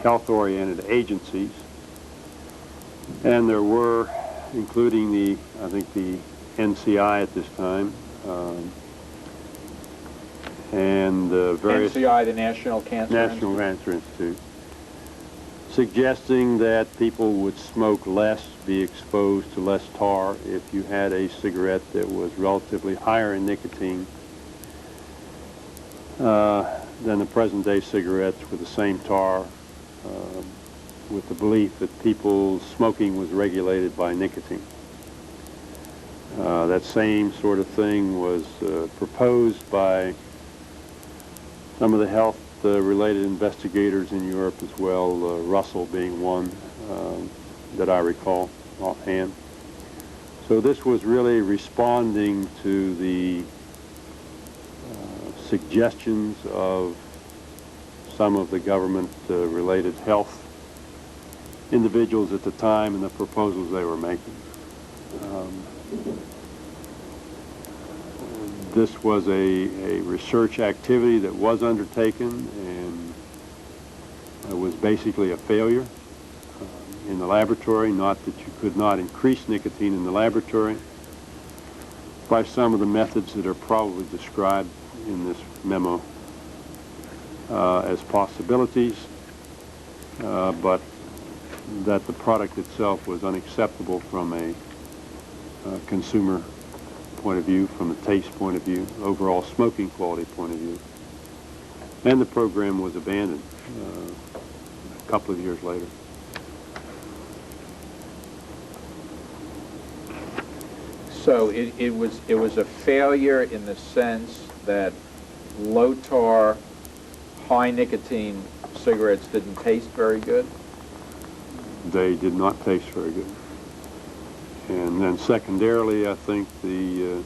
health-oriented agencies, and there were, including the, I think the NCI at this time, and various NCI, the National Cancer National Institute. Cancer Institute, suggesting that people would smoke less, be exposed to less tar if you had a cigarette that was relatively higher in nicotine than the present-day cigarettes with the same tar, with the belief that people's smoking was regulated by nicotine. That same sort of thing was proposed by some of the health-related investigators in Europe as well, Russell being one that I recall offhand. So this was really responding to the suggestions of some of the government-related health individuals at the time and the proposals they were making. This was a research activity that was undertaken and was basically a failure in the laboratory. Not that you could not increase nicotine in the laboratory by some of the methods that are probably described in this memo as possibilities, but that the product itself was unacceptable from a consumer point of view, from a taste point of view, overall smoking quality point of view. And the program was abandoned a couple of years later. So it was a failure in the sense that low tar, high nicotine cigarettes didn't taste very good? They did not taste very good. And then secondarily, I think the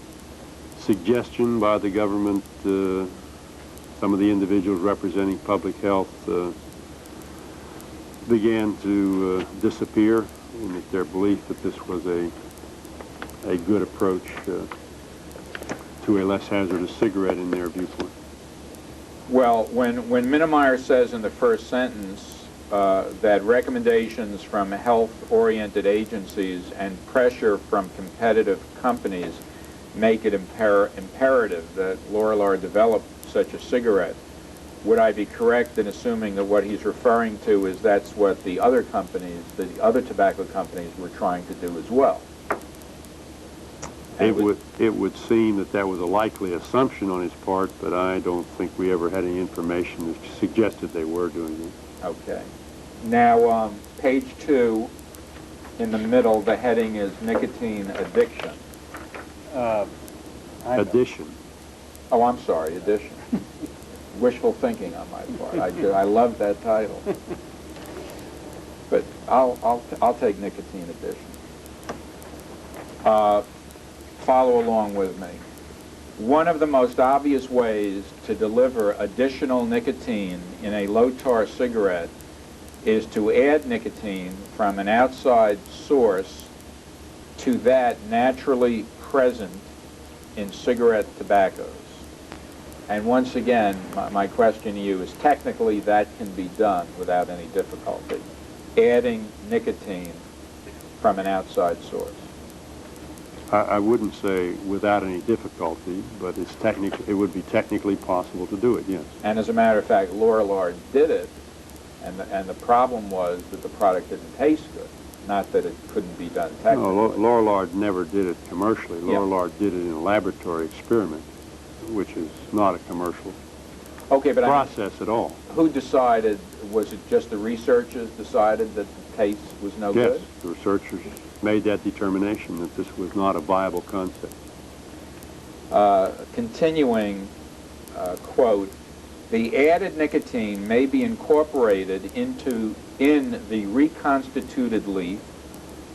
suggestion by the government, some of the individuals representing public health began to disappear in their belief that this was a good approach to a less hazardous cigarette in their viewpoint. Well, when Minnemeyer says in the first sentence that recommendations from health-oriented agencies and pressure from competitive companies make it imperative that Lorillard develop such a cigarette, would I be correct in assuming that what he's referring to is that's what the other companies, the other tobacco companies, were trying to do as well? It would seem that that was a likely assumption on his part, but I don't think we ever had any information that suggested they were doing it. Okay. Now, page 2, in the middle, the heading is nicotine addiction. Addition. Oh, I'm sorry, addition. Wishful thinking on my part. I love that title. But I'll take nicotine addiction. Follow along with me. One of the most obvious ways to deliver additional nicotine in a low-tar cigarette is to add nicotine from an outside source to that naturally present in cigarette tobaccos. And once again, my question to you is, technically that can be done without any difficulty, adding nicotine from an outside source. I wouldn't say without any difficulty, but it would be technically possible to do it, yes. And as a matter of fact, Lorillard did it, and the problem was that the product didn't taste good, not that it couldn't be done technically. No, Lorillard never did it commercially. Yeah. Lorillard did it in a laboratory experiment, which is not a commercial process at all. Who decided? Was it just the researchers decided that the taste was no good? Yes, the researchers made that determination that this was not a viable concept. Continuing, quote, the added nicotine may be incorporated in the reconstituted leaf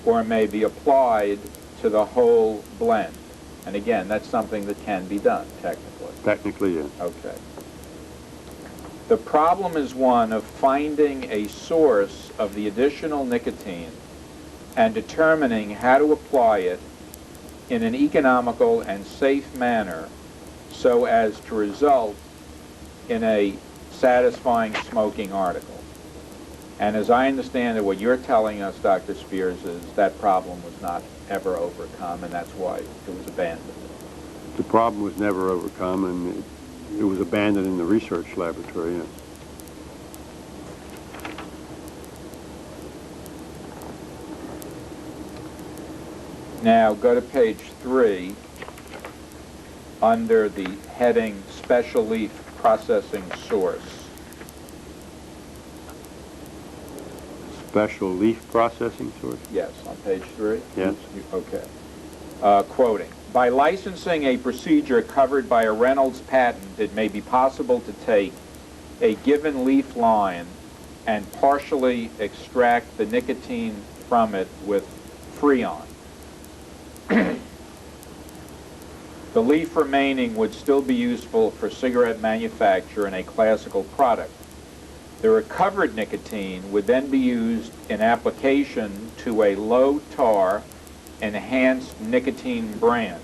or may be applied to the whole blend. And again, that's something that can be done, technically. Technically, yes. Okay. The problem is one of finding a source of the additional nicotine and determining how to apply it in an economical and safe manner so as to result in a satisfying smoking article. And as I understand it, what you're telling us, Dr. Spears, is that problem was not ever overcome, and that's why it was abandoned. The problem was never overcome, and it was abandoned in the research laboratory, yes. Now go to page 3 under the heading Special Leaf Processing Source. Special leaf processing source? Yes, on page 3? Yes. Okay. Quoting, by licensing a procedure covered by a Reynolds patent, it may be possible to take a given leaf line and partially extract the nicotine from it with Freon. The leaf remaining would still be useful for cigarette manufacture in a classical product. The recovered nicotine would then be used in application to a low-tar, enhanced nicotine brand.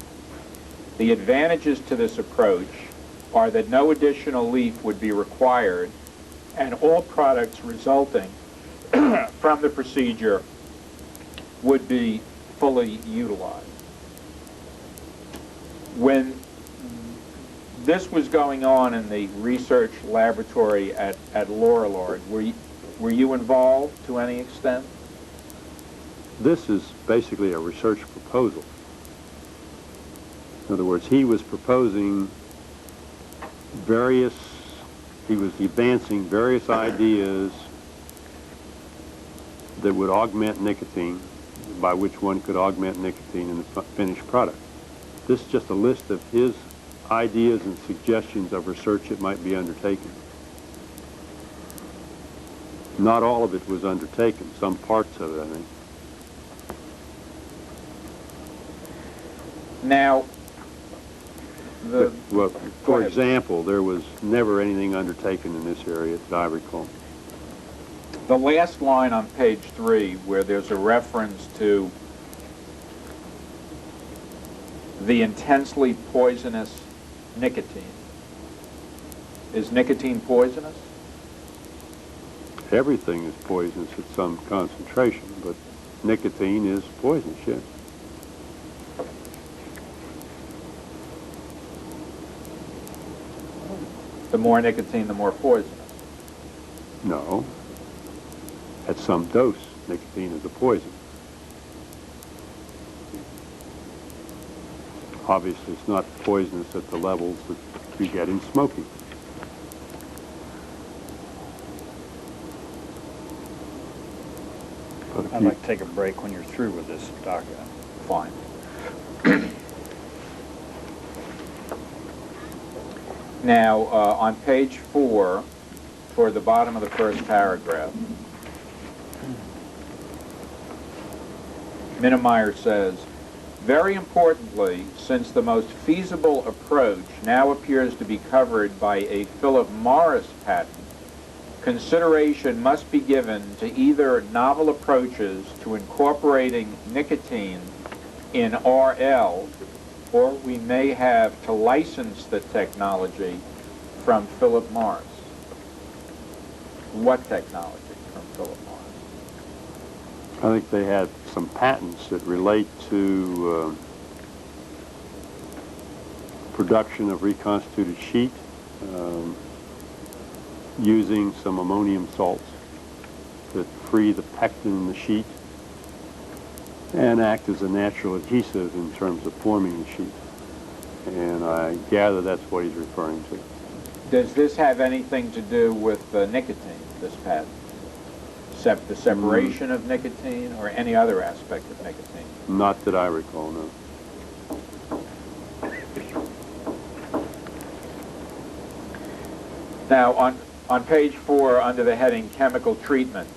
The advantages to this approach are that no additional leaf would be required, and all products resulting from the procedure would be fully utilized. When this was going on in the research laboratory at Lorillard, were you involved to any extent? This is basically a research proposal. In other words, he was proposing he was advancing various ideas that would augment nicotine, by which one could augment nicotine in the finished product. This is just a list of his ideas and suggestions of research that might be undertaken. Not all of it was undertaken, some parts of it, I think. Now, Well, for example, there was never anything undertaken in this area that I recall. the last line on page 3, where there's a reference to the intensely poisonous nicotine. Is nicotine poisonous? Everything is poisonous at some concentration, but nicotine is poisonous, yes. The more nicotine, the more poisonous. No. At some dose, nicotine is a poison. Obviously, it's not poisonous at the levels that you get in smoking. But if I'd you- like to take a break when you're through with this document. Fine. Now, on page 4, toward the bottom of the first paragraph, Minnemeyer says, very importantly, since the most feasible approach now appears to be covered by a Philip Morris patent, consideration must be given to either novel approaches to incorporating nicotine in RL, or we may have to license the technology from Philip Morris. What technology from Philip Morris? I think they had some patents that relate to production of reconstituted sheet using some ammonium salts that free the pectin in the sheet and act as a natural adhesive in terms of forming the sheet. And I gather that's what he's referring to. Does this have anything to do with nicotine, this patent? The separation of nicotine or any other aspect of nicotine? Not that I recall, no. Now, on page 4, under the heading Chemical Treatment,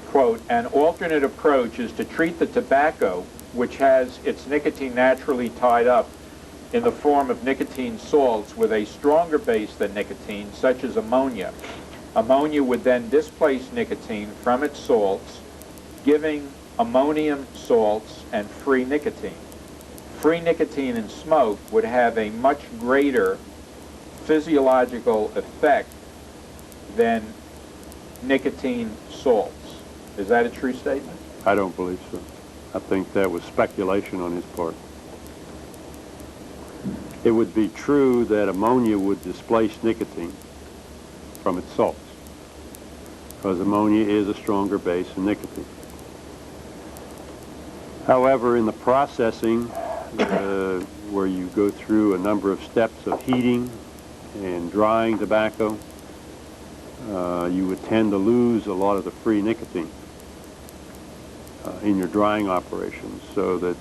quote, an alternate approach is to treat the tobacco, which has its nicotine naturally tied up in the form of nicotine salts, with a stronger base than nicotine, such as ammonia. Ammonia would then displace nicotine from its salts, giving ammonium salts and free nicotine. Free nicotine in smoke would have a much greater physiological effect than nicotine salts. Is that a true statement? I don't believe so. I think that was speculation on his part. It would be true that ammonia would displace nicotine from its salts, because ammonia is a stronger base than nicotine. However, in the processing, where you go through a number of steps of heating and drying tobacco, you would tend to lose a lot of the free nicotine in your drying operations, so that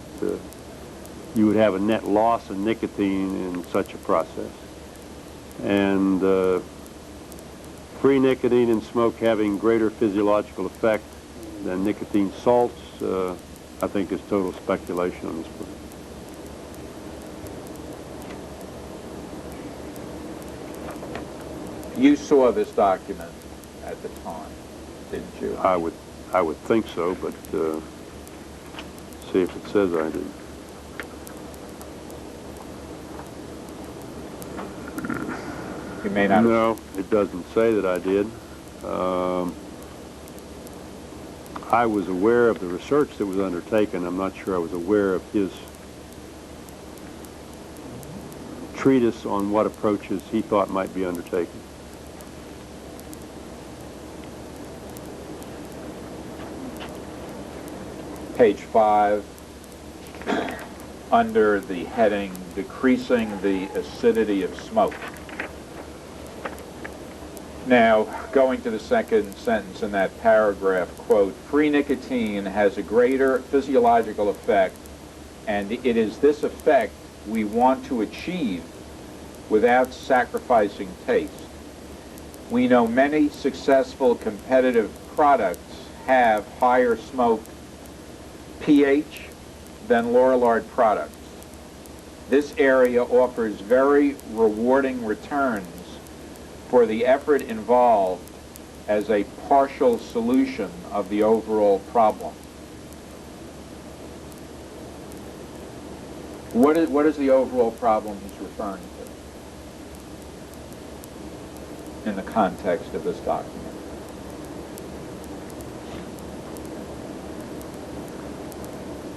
you would have a net loss of nicotine in such a process. And free nicotine in smoke having greater physiological effect than nicotine salts, I think is total speculation on this point. You saw this document at the time, didn't you? I would think so, but see if it says I did. You may not. No, it doesn't say that I did. I was aware of the research that was undertaken. I'm not sure I was aware of his treatise on what approaches he thought might be undertaken. Page 5, under the heading, Decreasing the Acidity of Smoke. Now, going to the second sentence in that paragraph, quote, free nicotine has a greater physiological effect, and it is this effect we want to achieve without sacrificing taste. We know many successful competitive products have higher smoke pH than Lorillard products. This area offers very rewarding returns for the effort involved as a partial solution of the overall problem. What is the overall problem he's referring to in the context of this document?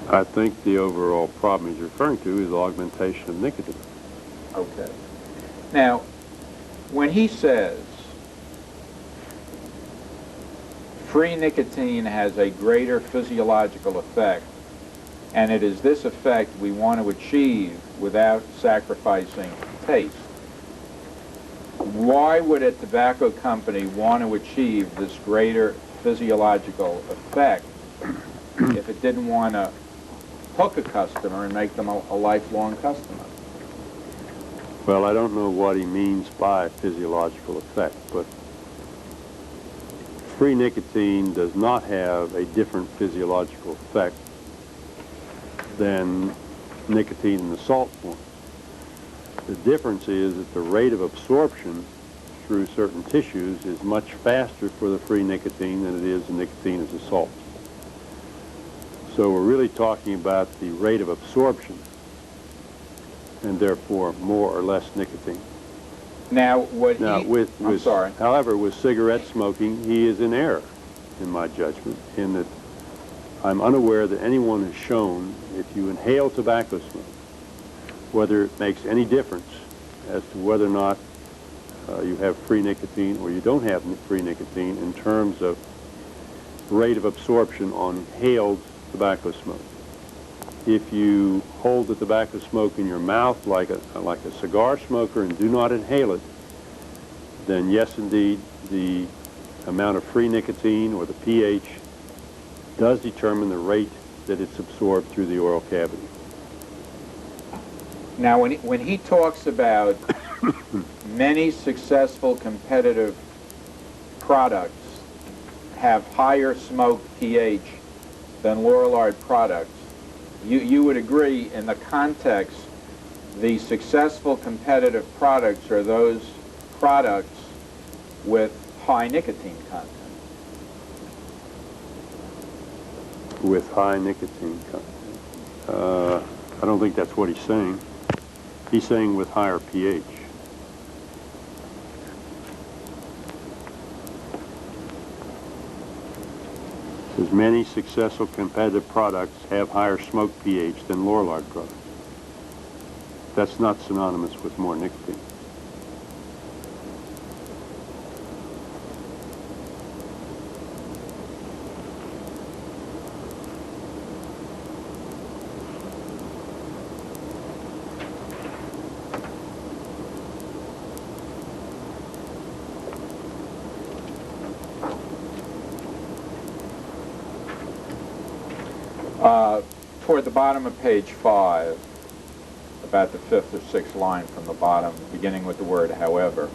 I think the overall problem he's referring to is augmentation of nicotine. Okay. Now, when he says free nicotine has a greater physiological effect, and it is this effect we want to achieve without sacrificing taste, why would a tobacco company want to achieve this greater physiological effect if it didn't want to hook a customer and make them a lifelong customer? Well, I don't know what he means by physiological effect, but free nicotine does not have a different physiological effect than nicotine in the salt form. The difference is that the rate of absorption through certain tissues is much faster for the free nicotine than it is the nicotine as a salt. So we're really talking about the rate of absorption, and therefore more or less nicotine. Now, I'm sorry. However, with cigarette smoking, he is in error, in my judgment, in that I'm unaware that anyone has shown if you inhale tobacco smoke, whether it makes any difference as to whether or not you have free nicotine or you don't have free nicotine in terms of rate of absorption on inhaled tobacco smoke. If you hold the tobacco smoke in your mouth like a cigar smoker and do not inhale it, then yes, indeed, the amount of free nicotine or the pH does determine the rate that it's absorbed through the oral cavity. Now, when he talks about many successful competitive products have higher smoke pH than Lorillard products, you would agree in the context the successful competitive products are those products with high nicotine content. With high nicotine content. I don't think that's what he's saying. He's saying with higher pH. As many successful competitive products have higher smoke pH than Lorillard products. That's not synonymous with more nicotine. toward the bottom of page 5, about the 5th or 6th line from the bottom, beginning with the word however.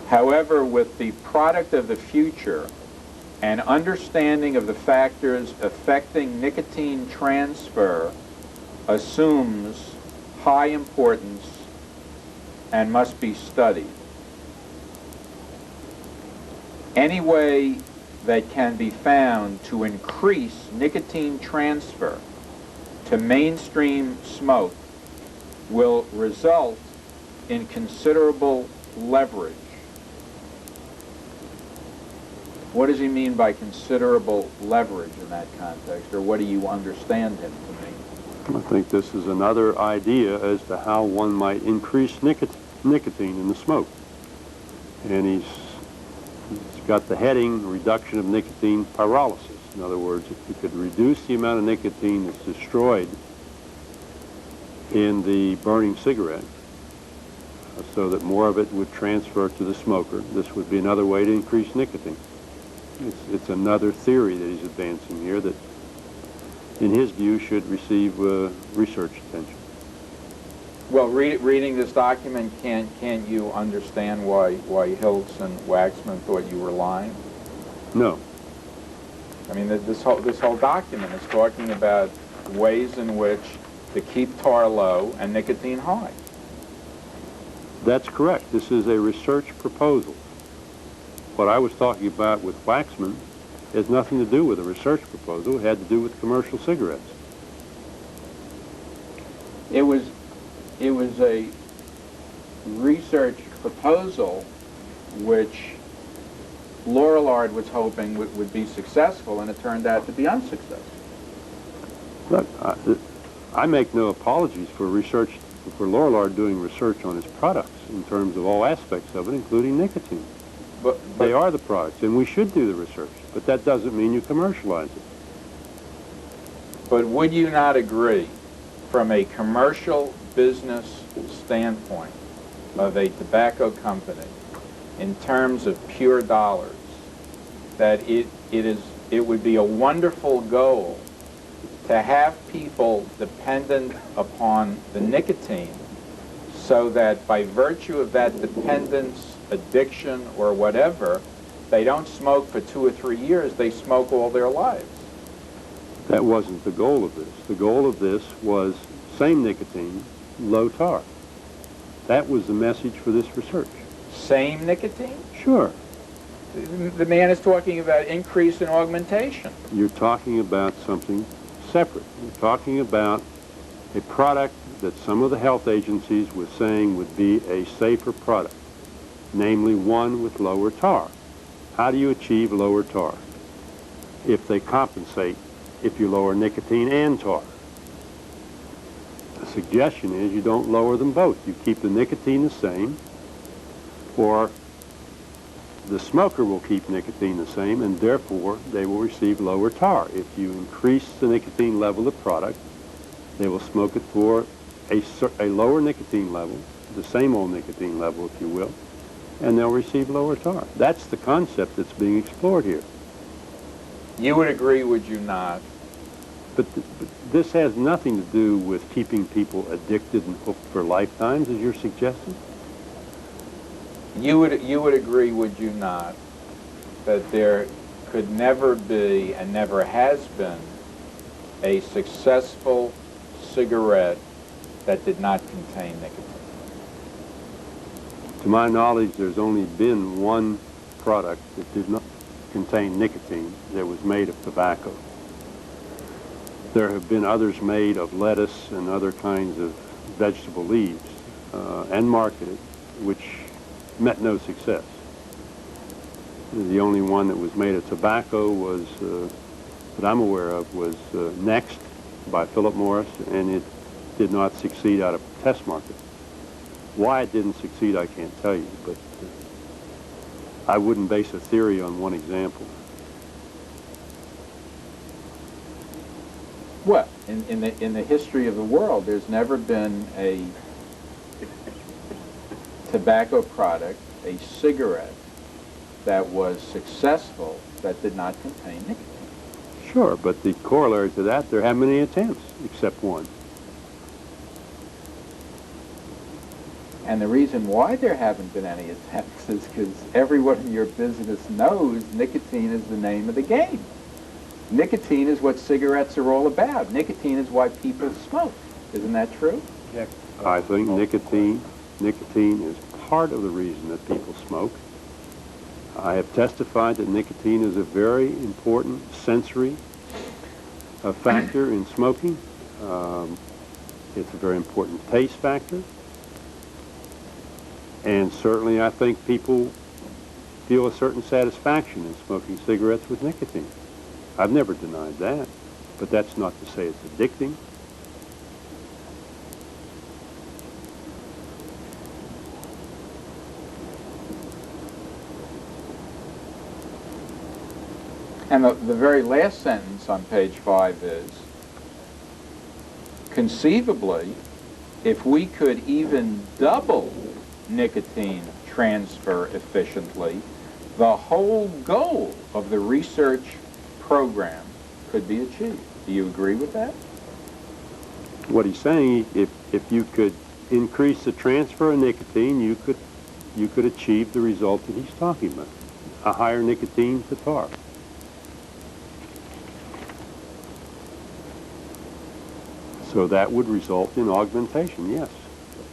However, with the product of the future, an understanding of the factors affecting nicotine transfer assumes high importance and must be studied. Any way that can be found to increase nicotine transfer to mainstream smoke will result in considerable leverage. What does he mean by considerable leverage in that context, or what do you understand him to mean? I think this is another idea as to how one might increase nicotine in the smoke. And he's got the heading, reduction of nicotine pyrolysis. In other words, if you could reduce the amount of nicotine that's destroyed in the burning cigarette so that more of it would transfer to the smoker, this would be another way to increase nicotine. It's another theory that he's advancing here that, in his view, should receive research attention. Well, reading this document, can't you understand why Hiltz and Waxman thought you were lying? No. I mean, this whole document is talking about ways in which to keep tar low and nicotine high. That's correct. This is a research proposal. What I was talking about with Waxman has nothing to do with a research proposal. It had to do with commercial cigarettes. It was a research proposal which Lorillard was hoping would be successful, and it turned out to be unsuccessful. Look, I make no apologies for Lorillard doing research on its products in terms of all aspects of it, including nicotine. But they are the products, and we should do the research, but that doesn't mean you commercialize it. But would you not agree, from a commercial business standpoint of a tobacco company, in terms of pure dollars, that it would be a wonderful goal to have people dependent upon the nicotine, so that by virtue of that dependence, addiction, or whatever, they don't smoke for 2 or 3 years, they smoke all their lives? That wasn't the goal of this. The goal of this was same nicotine, low tar. That was the message for this research. Same nicotine? Sure. The man is talking about increase in augmentation. You're talking about something separate. You're talking about a product that some of the health agencies were saying would be a safer product, namely one with lower tar. How do you achieve lower tar? If they compensate, if you lower nicotine and tar. The suggestion is you don't lower them both. You keep the nicotine the same, or the smoker will keep nicotine the same, and therefore they will receive lower tar. If you increase the nicotine level of the product, they will smoke it for a lower nicotine level, the same old nicotine level, if you will, and they'll receive lower tar. That's the concept that's being explored here. You would agree, would you not? But this has nothing to do with keeping people addicted and hooked for lifetimes, as you're suggesting. You would agree, would you not, that there could never be and never has been a successful cigarette that did not contain nicotine? To my knowledge, there's only been one product that did not contain nicotine that was made of tobacco. There have been others made of lettuce and other kinds of vegetable leaves and marketed, which met no success. The only one that was made of tobacco was, that I'm aware of, was Next by Philip Morris, and it did not succeed out of test market. Why it didn't succeed, I can't tell you, but I wouldn't base a theory on one example. Well, in the history of the world, there's never been a tobacco product, a cigarette, that was successful that did not contain nicotine. Sure, but the corollary to that, there haven't been any attempts, except one. And the reason why there haven't been any attempts is because everyone in your business knows nicotine is the name of the game. Nicotine is what cigarettes are all about. Nicotine is why people smoke. Isn't that true? Yeah. I think nicotine is part of the reason that people smoke. I have testified that nicotine is a very important sensory factor in smoking. It's a very important taste factor. And certainly I think people feel a certain satisfaction in smoking cigarettes with nicotine. I've never denied that, but that's not to say it's addicting. And the very last sentence on page 5 is, conceivably, if we could even double nicotine transfer efficiently, the whole goal of the research program could be achieved. Do you agree with that? What he's saying, if you could increase the transfer of nicotine, you could achieve the result that he's talking about, a higher nicotine to tar. So that would result in augmentation, yes.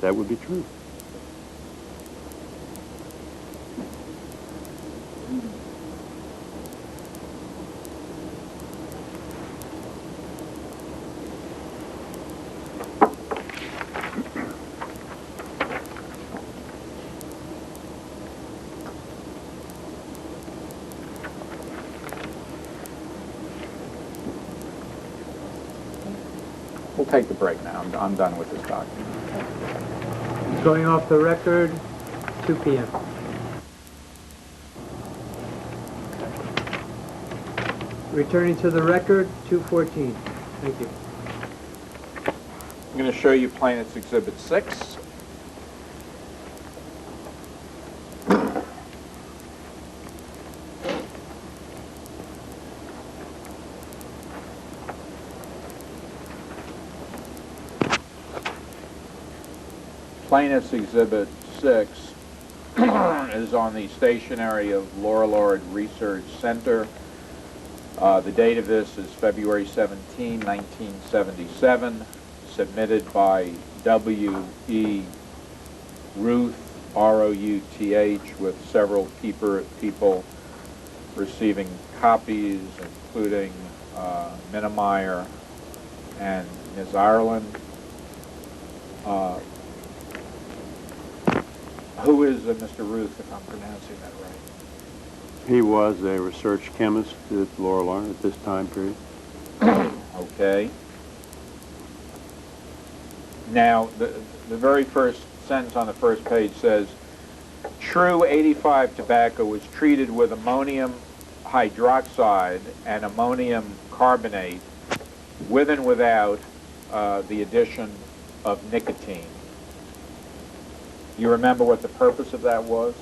That would be true. We'll take the break now. I'm done with this document. Going off the record, 2 p.m. Returning to the record, 2:14. Thank you. I'm going to show you Plaintiff's Exhibit 6. Plaintiff's Exhibit 6 is on the stationery of Lorillard Research Center. The date of this is February 17, 1977, submitted by W.E. Ruth, R-O-U-T-H, with several people receiving copies, including Minnemeyer and Ms. Ireland. Who is Mr. Ruth, if I'm pronouncing that right? He was a research chemist at Lorillard at this time period. Okay. Now, the very first sentence on the first page says, True 85 tobacco was treated with ammonium hydroxide and ammonium carbonate with and without the addition of nicotine. You remember what the purpose of that was?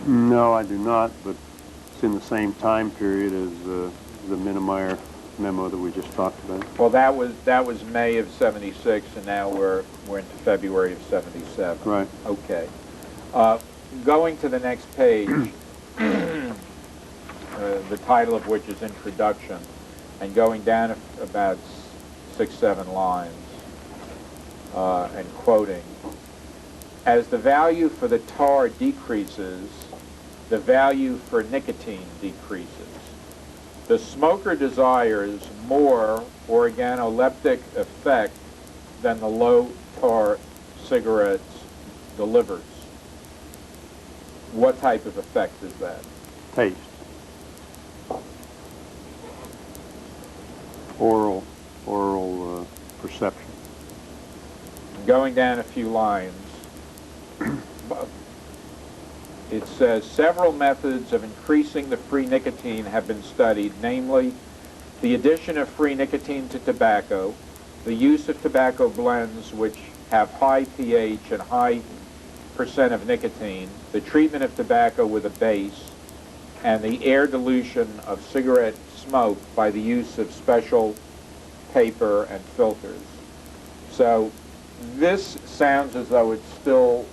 No, I do not, but it's in the same time period as the Minnemeyer memo that we just talked about. Well, that was May of '76, and now we're into February of '77. Right. Okay. Going to the next page, the title of which is Introduction, and going down about 6-7 lines, and quoting, as the value for the tar decreases, the value for nicotine decreases. The smoker desires more organoleptic effect than the low tar cigarettes delivers. What type of effect is that? Taste. Oral perception. Going down a few lines, it says, several methods of increasing the free nicotine have been studied, namely the addition of free nicotine to tobacco, the use of tobacco blends which have high pH and high % of nicotine, the treatment of tobacco with a base, and the air dilution of cigarette smoke by the use of special paper and filters. So this sounds as though it's still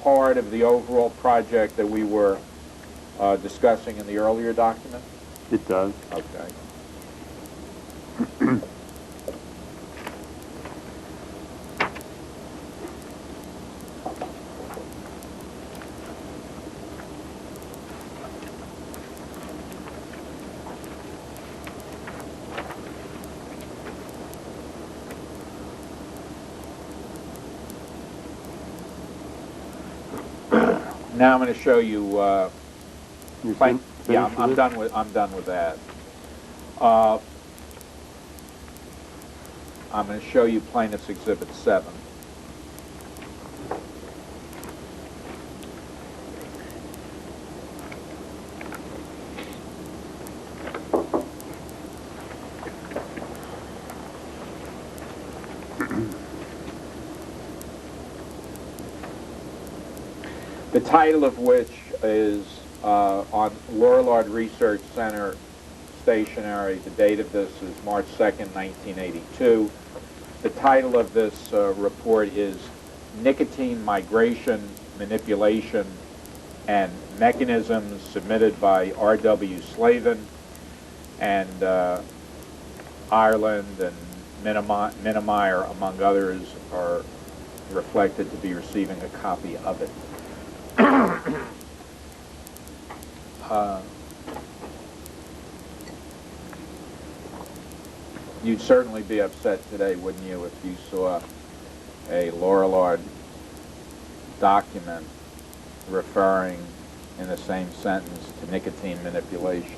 part of the overall project that we were discussing in the earlier document? It does. Okay. Now I'm going to show you. You Yeah, finished I'm with it? done with. I'm done with that. I'm going to show you Plaintiff's Exhibit 7. The title of which is on Lorillard Research Center stationery. The date of this is March 2nd, 1982. The title of this report is Nicotine Migration, Manipulation, and Mechanisms, submitted by R.W. Slavin, and Ireland and Minnemeyer, among others, are reflected to be receiving a copy of it. You'd certainly be upset today, wouldn't you, if you saw a Lorillard document referring in the same sentence to nicotine manipulation?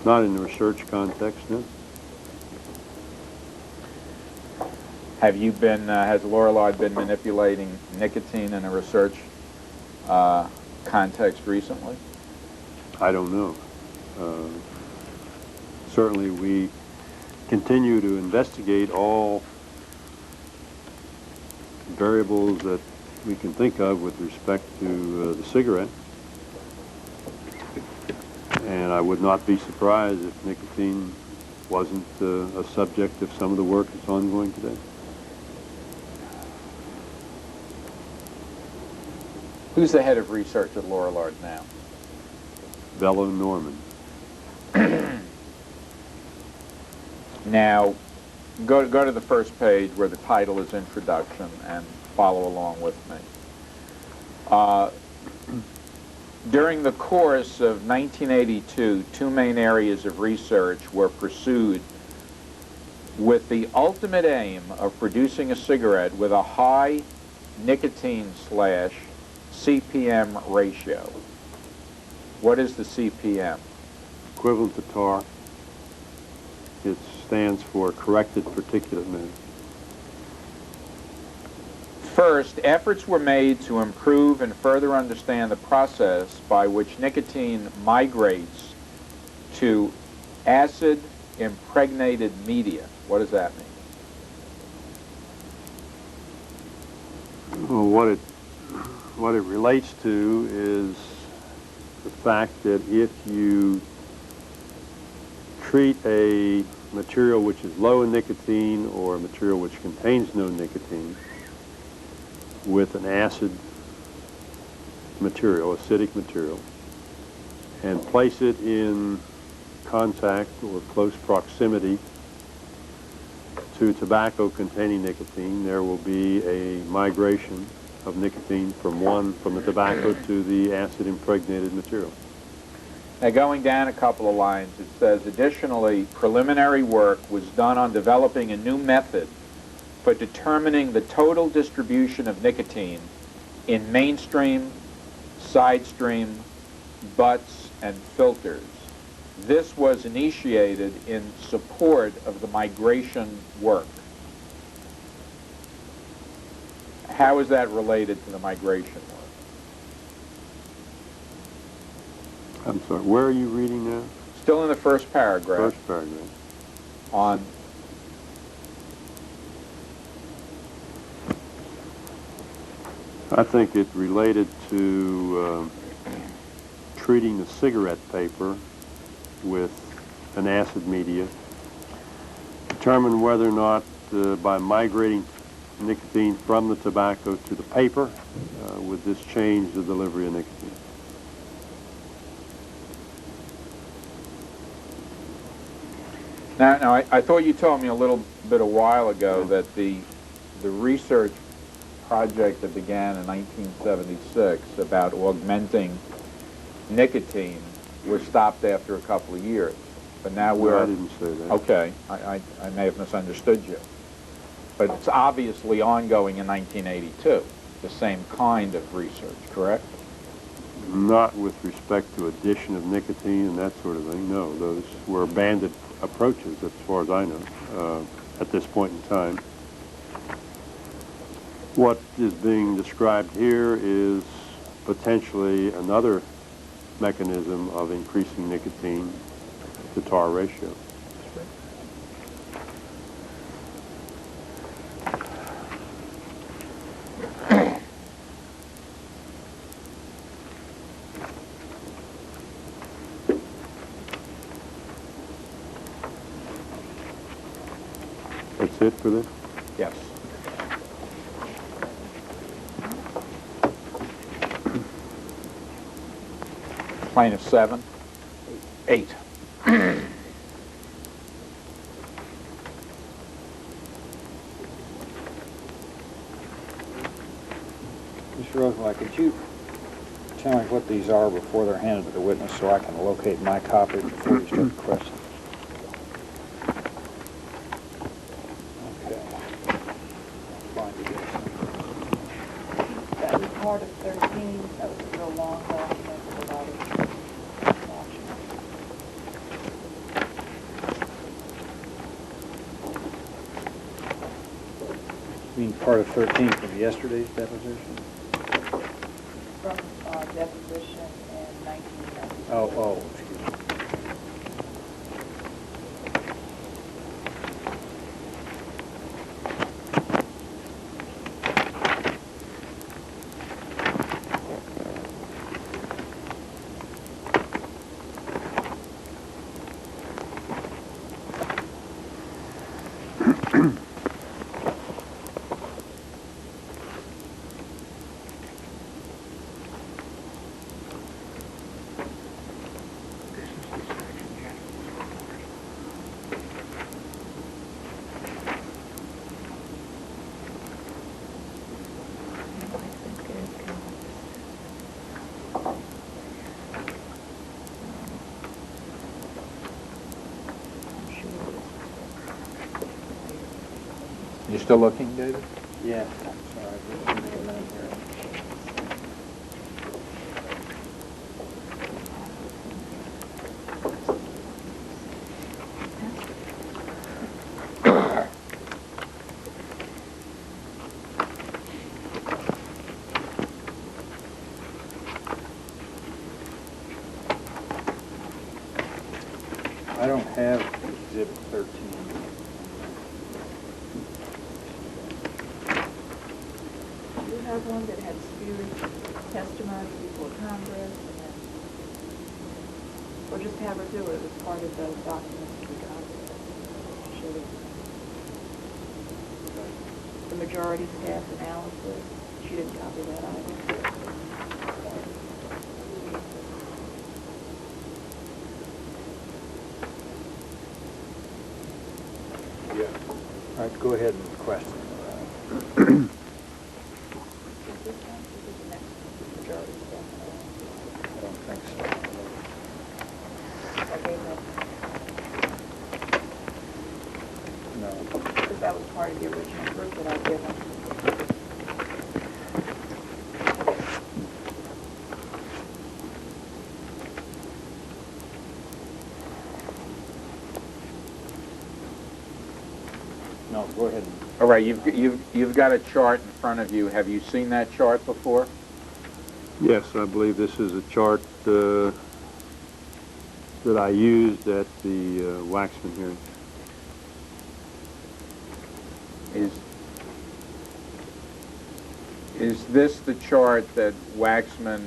Not in the research context, no. Have you been, has Lorillard been manipulating nicotine in a research context recently? I don't know. Certainly we continue to investigate all variables that we can think of with respect to the cigarette. And I would not be surprised if nicotine wasn't a subject of some of the work that's ongoing today. Who's the head of research at Lorillard now? Bello Norman. Now, go to the first page where the title is Introduction and follow along with me. During the course of 1982, two main areas of research were pursued with the ultimate aim of producing a cigarette with a high nicotine/CPM ratio. What is the CPM? Equivalent to tar. It stands for corrected particulate matter. First, efforts were made to improve and further understand the process by which nicotine migrates to acid-impregnated media. What does that mean? Well, what it relates to is the fact that if you treat a material which is low in nicotine or a material which contains no nicotine with an acid material, acidic material, and place it in contact or close proximity to tobacco containing nicotine, there will be a migration of nicotine from the tobacco to the acid impregnated material. Now, going down a couple of lines, it says, additionally, preliminary work was done on developing a new method for determining the total distribution of nicotine in mainstream, side stream, butts, and filters. This was initiated in support of the migration work. How is that related to the migration work? I'm sorry, where are you reading now? Still in the first paragraph. First paragraph. On I think it related to treating the cigarette paper with an acid media, determine whether or not by migrating nicotine from the tobacco to the paper, would this change the delivery of nicotine? Now I thought you told me a little bit a while ago that the research project that began in 1976 about augmenting nicotine was stopped after a couple of years. But now we're... No, I didn't say that. Okay, I may have misunderstood you. But it's obviously ongoing in 1982, the same kind of research, correct? Not with respect to addition of nicotine and that sort of thing. No, those were banded approaches, as far as I know, at this point in time. What is being described here is potentially another mechanism of increasing nicotine to tar ratio. That's it for this? Yes. Plaintiff 7. 8. Mr. Rosenblatt, could you tell me what these are before they're handed to the witness so I can locate my copy before you start the question? Okay. Find it. That was part of 13. That was a real long document with a lot of attachments. You mean part of 13 from yesterday's deposition? From deposition in 1992. Oh, excuse me. You still looking, David? Yes. Sorry, just give me a minute here. I don't have Exhibit 13. You have one that had Spears' testimony before Congress, and then, or just have her do it as part of the documents we got. Should it? The majority staff analysis, she didn't copy that either. All right, go ahead and question. Is this one? Is this the next majority staff analysis? I don't think so. I gave that, No. because that was part of the original group that I'd given. No, go ahead. All right, you've got a chart in front of you. Have you seen that chart before? Yes, I believe this is a chart that I used at the Waxman hearing. Is this the chart that Waxman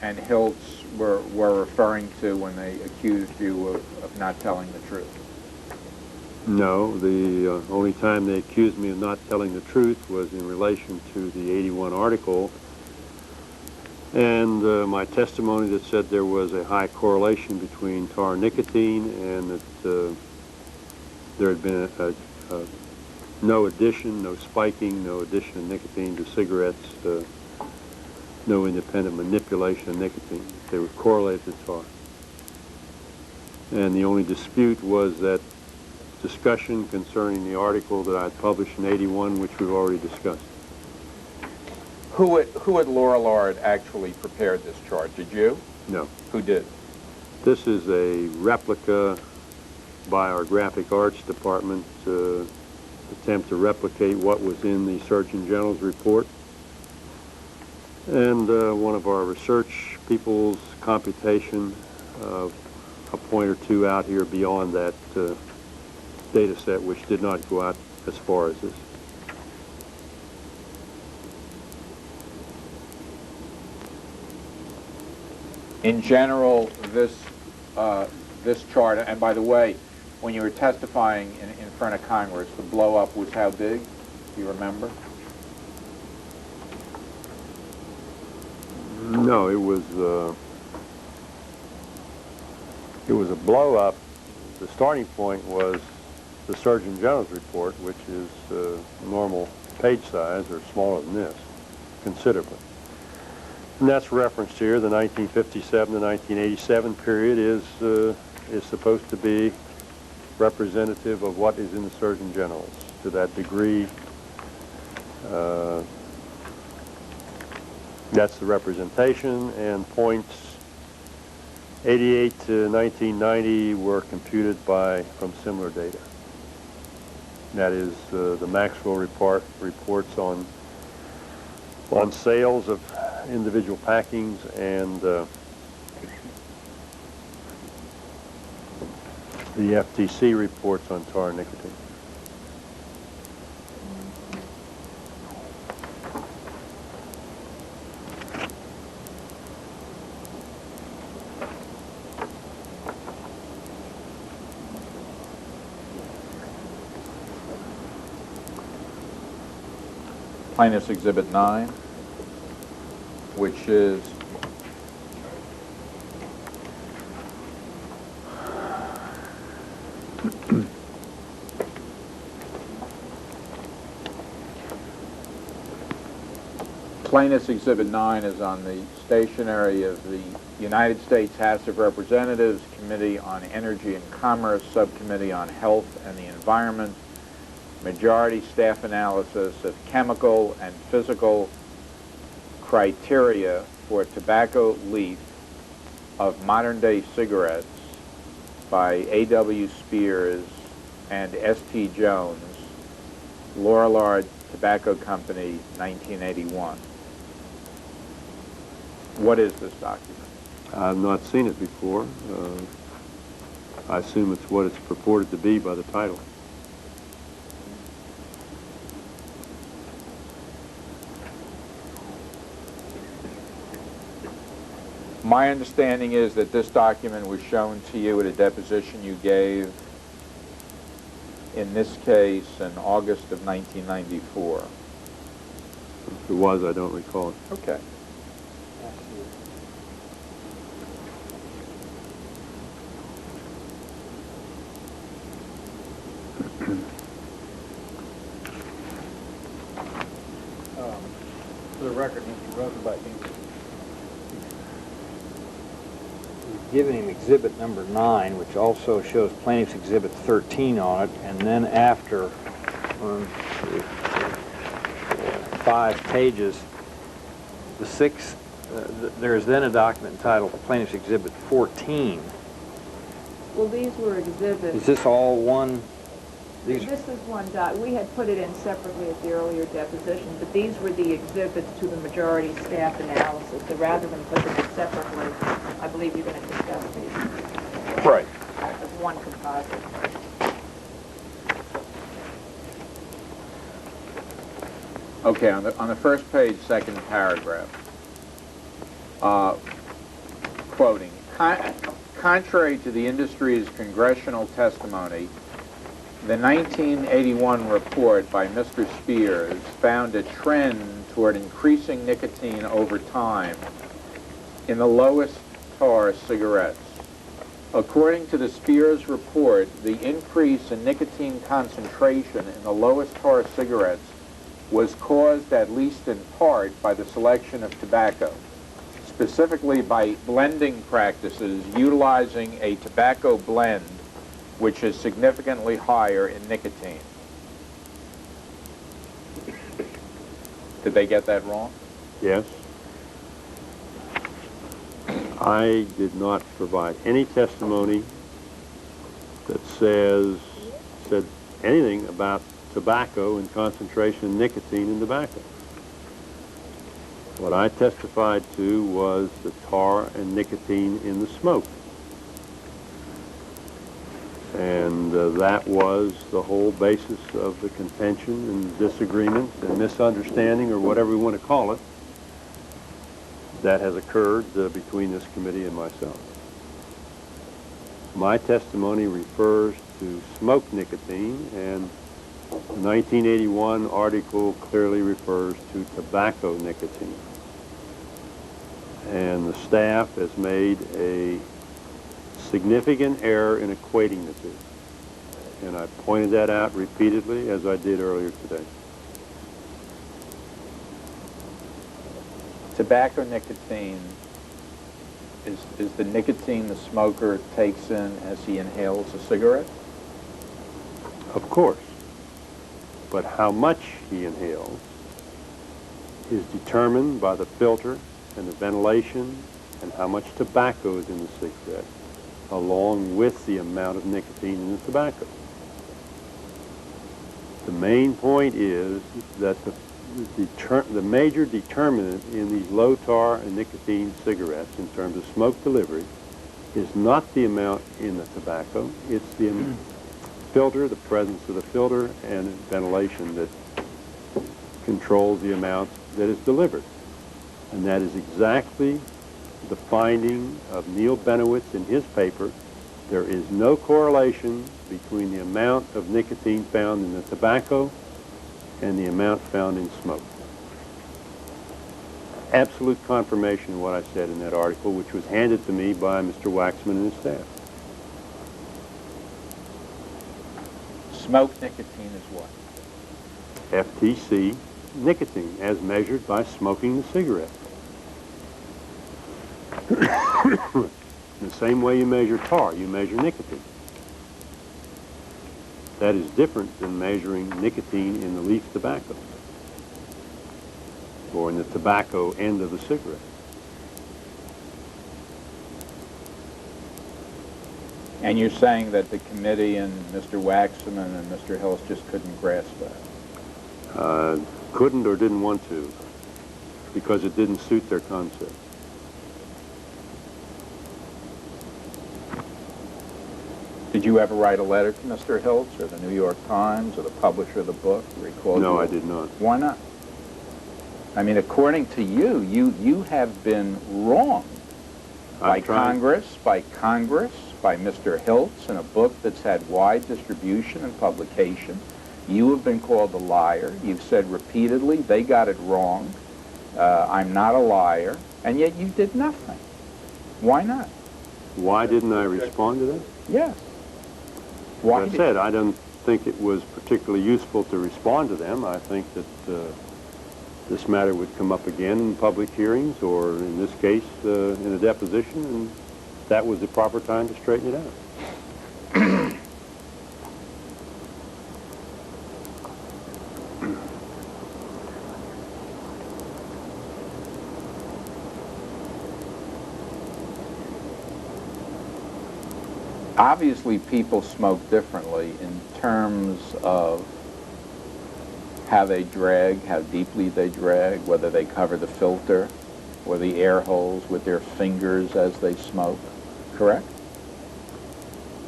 and Hiltz were referring to when they accused you of not telling the truth? No, the only time they accused me of not telling the truth was in relation to the 81 article and my testimony that said there was a high correlation between tar nicotine and that there had been no addition, no spiking, no addition of nicotine to cigarettes, no independent manipulation of nicotine. They were correlated to tar. And the only dispute was that discussion concerning the article that I had published in 81, which we've already discussed. Who at Lorillard actually prepared this chart? Did you? No. Who did? This is a replica by our graphic arts department attempt to replicate what was in the Surgeon General's report. And one of our research people's computation of a point or two out here beyond that data set, which did not go out as far as this. In general, this chart, and by the way, when you were testifying in front of Congress, the blow-up was how big? Do you remember? No, it was a blow-up. The starting point was the Surgeon General's report, which is normal page size, or smaller than this, considerably. And that's referenced here. The 1957 to 1987 period is supposed to be representative of what is in the Surgeon General's. To that degree, that's the representation, and points 88 to 1990 were computed from similar data. That is the Maxwell reports on sales of individual packings and the FTC reports on tar nicotine. Plaintiff's Exhibit 9, which is Plaintiff's Exhibit 9 is on the stationery of the United States House of Representatives Committee on Energy and Commerce, Subcommittee on Health and the Environment, majority staff analysis of chemical and physical criteria for tobacco leaf of modern-day cigarettes by A.W. Spears and S.T. Jones, Lorillard Tobacco Company, 1981. What is this document? I've not seen it before. I assume it's what it's purported to be by the title. My understanding is that this document was shown to you at a deposition you gave, in this case, in August of 1994. If it was, I don't recall it. Okay. For the record, Mr. Rosenbach, we've given him Exhibit number 9, which also shows Plaintiff's Exhibit 13 on it, and then after 5 pages, there's then a document entitled Plaintiff's Exhibit 14. Well, these were exhibits. Is this all one? This is one we had put it in separately at the earlier deposition, but these were the exhibits to the majority staff analysis. So rather than put them separately, I believe you're going to discuss these. Right. As one composite. Okay, on the first page, second paragraph. quoting, contrary to the industry's congressional testimony, the 1981 report by Mr. Spears found a trend toward increasing nicotine over time in the lowest tar cigarettes. According to the Spears report, the increase in nicotine concentration in the lowest tar cigarettes was caused at least in part by the selection of tobacco, specifically by blending practices utilizing a tobacco blend which is significantly higher in nicotine. Did they get that wrong? Yes. I did not provide any testimony that said anything about tobacco and concentration of nicotine in tobacco. What I testified to was the tar and nicotine in the smoke. And that was the whole basis of the contention and disagreement and misunderstanding, or whatever we want to call it, that has occurred between this committee and myself. My testimony refers to smoke nicotine, and the 1981 article clearly refers to tobacco nicotine. And the staff has made a significant error in equating the two. And I pointed that out repeatedly, as I did earlier today. Tobacco nicotine is the nicotine the smoker takes in as he inhales a cigarette? Of course. But how much he inhales is determined by the filter and the ventilation and how much tobacco is in the cigarette, along with the amount of nicotine in the tobacco. The main point is that the major determinant in these low tar and nicotine cigarettes in terms of smoke delivery is not the amount in the tobacco, it's the filter, the presence of the filter, and ventilation that controls the amount that is delivered. And that is exactly the finding of Neil Benowitz in his paper. There is no correlation between the amount of nicotine found in the tobacco and the amount found in smoke. Absolute confirmation of what I said in that article, which was handed to me by Mr. Waxman and his staff. Smoke nicotine is what? FTC nicotine, as measured by smoking the cigarette. In the same way you measure tar, you measure nicotine. That is different than measuring nicotine in the leaf tobacco or in the tobacco end of the cigarette. And you're saying that the committee and Mr. Waxman and Mr. Hills just couldn't grasp that? Couldn't or didn't want to, because it didn't suit their concept. Did you ever write a letter to Mr. Hills or the New York Times or the publisher of the book? No, I did not. Why not? I mean, according to you, you have been wronged by Congress, by Mr. Hiltz in a book that's had wide distribution and publication. You have been called a liar. You've said repeatedly, they got it wrong. I'm not a liar. And yet you did nothing. Why not? Why didn't I respond to that? Yes. Why? As I said, I don't think it was particularly useful to respond to them. I think that this matter would come up again in public hearings, or in this case, in a deposition, and that was the proper time to straighten it out. Obviously, people smoke differently in terms of how they drag, how deeply they drag, whether they cover the filter or the air holes with their fingers as they smoke, correct?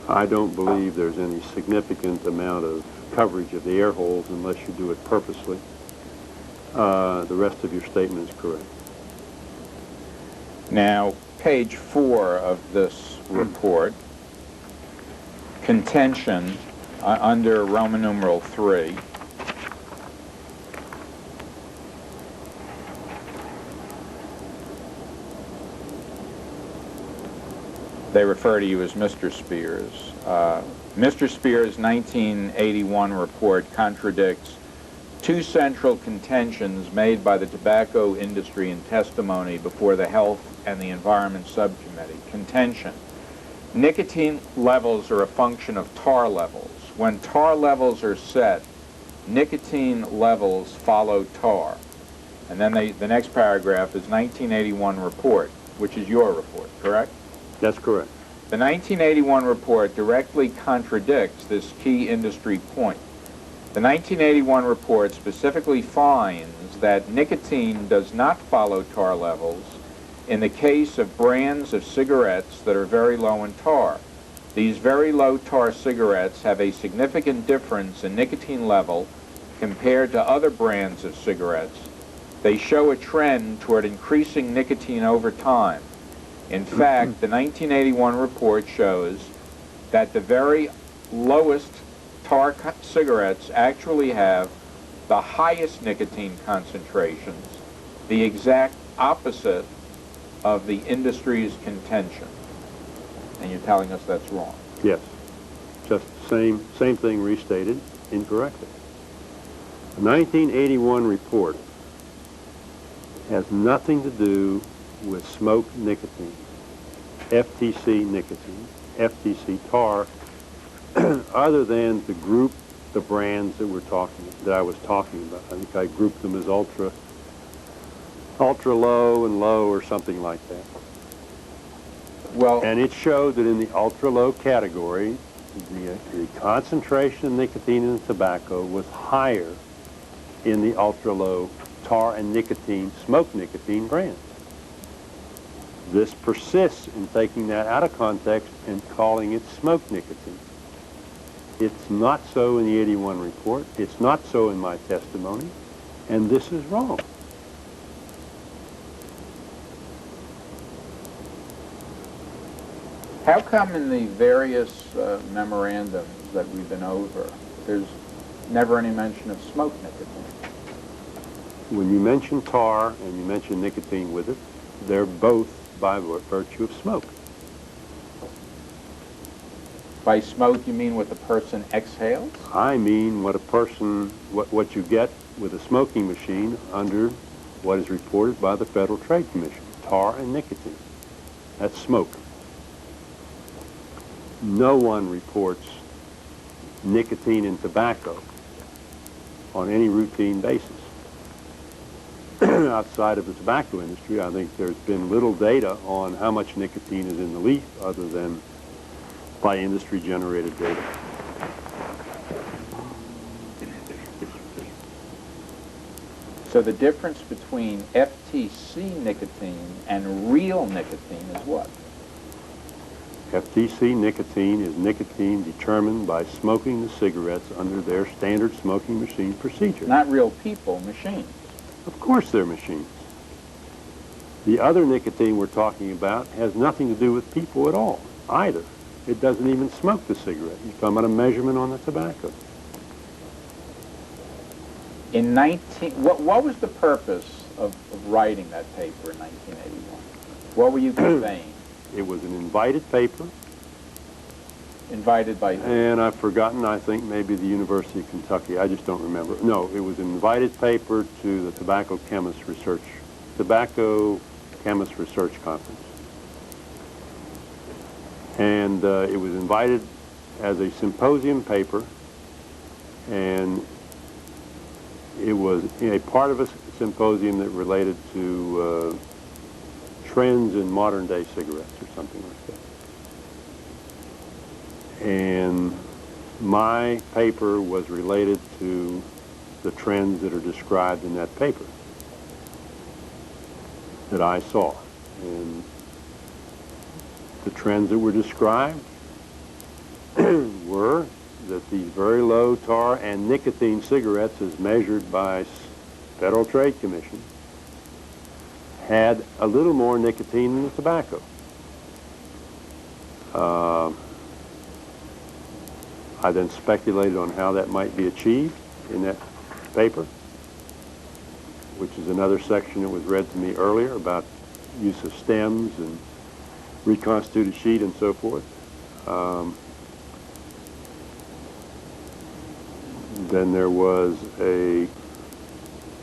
I don't believe there's any significant amount of coverage of the air holes unless you do it purposely. The rest of your statement is correct. Now, page 4 of this report, contention under Roman numeral 3. They refer to you as Mr. Spears. Mr. Spears' 1981 report contradicts two central contentions made by the tobacco industry in testimony before the Health and the Environment Subcommittee. Contention: nicotine levels are a function of tar levels. When tar levels are set, nicotine levels follow tar. And then the next paragraph is 1981 report, which is your report, correct? That's correct. The 1981 report directly contradicts this key industry point. The 1981 report specifically finds that nicotine does not follow tar levels in the case of brands of cigarettes that are very low in tar. These very low tar cigarettes have a significant difference in nicotine level compared to other brands of cigarettes. They show a trend toward increasing nicotine over time. In fact, the 1981 report shows that the very lowest tar cigarettes actually have the highest nicotine concentrations, the exact opposite of the industry's contention. And you're telling us that's wrong. Yes. Just the same thing restated incorrectly. The 1981 report has nothing to do with smoked nicotine, FTC nicotine, FTC tar, other than to group the brands that I was talking about. I think I grouped them as ultra low and low or something like that. Well, and it showed that in the ultra low category, the concentration of nicotine in the tobacco was higher in the ultra low tar and nicotine, smoked nicotine brands. This persists in taking that out of context and calling it smoked nicotine. It's not so in the 81 report. It's not so in my testimony. And this is wrong. how come in the various memorandums that we've been over, there's never any mention of smoked nicotine? When you mention tar and you mention nicotine with it, they're both by virtue of smoke. By smoke, you mean what the person exhales? I mean what what you get with a smoking machine under what is reported by the Federal Trade Commission, tar and nicotine. That's smoke. No one reports nicotine in tobacco on any routine basis. Outside of the tobacco industry, I think there's been little data on how much nicotine is in the leaf other than by industry-generated data. So the difference between FTC nicotine and real nicotine is what? FTC nicotine is nicotine determined by smoking the cigarettes under their standard smoking machine procedure. Not real people, machines. Of course they're machines. The other nicotine we're talking about has nothing to do with people at all, either. It doesn't even smoke the cigarette. You're talking about a measurement on the tobacco. What was the purpose of writing that paper in 1981? What were you conveying? It was an invited paper. Invited by who? And I've forgotten, I think maybe the University of Kentucky. I just don't remember. No, it was an invited paper to the Tobacco Chemist Research Conference. And it was invited as a symposium paper, and it was a part of a symposium that related to trends in modern day cigarettes or something like that. And my paper was related to the trends that are described in that paper that I saw. And the trends that were described were that these very low tar and nicotine cigarettes, as measured by Federal Trade Commission, had a little more nicotine than the tobacco. I then speculated on how that might be achieved in that paper, which is another section that was read to me earlier about use of stems and reconstituted sheet and so forth. Then there was a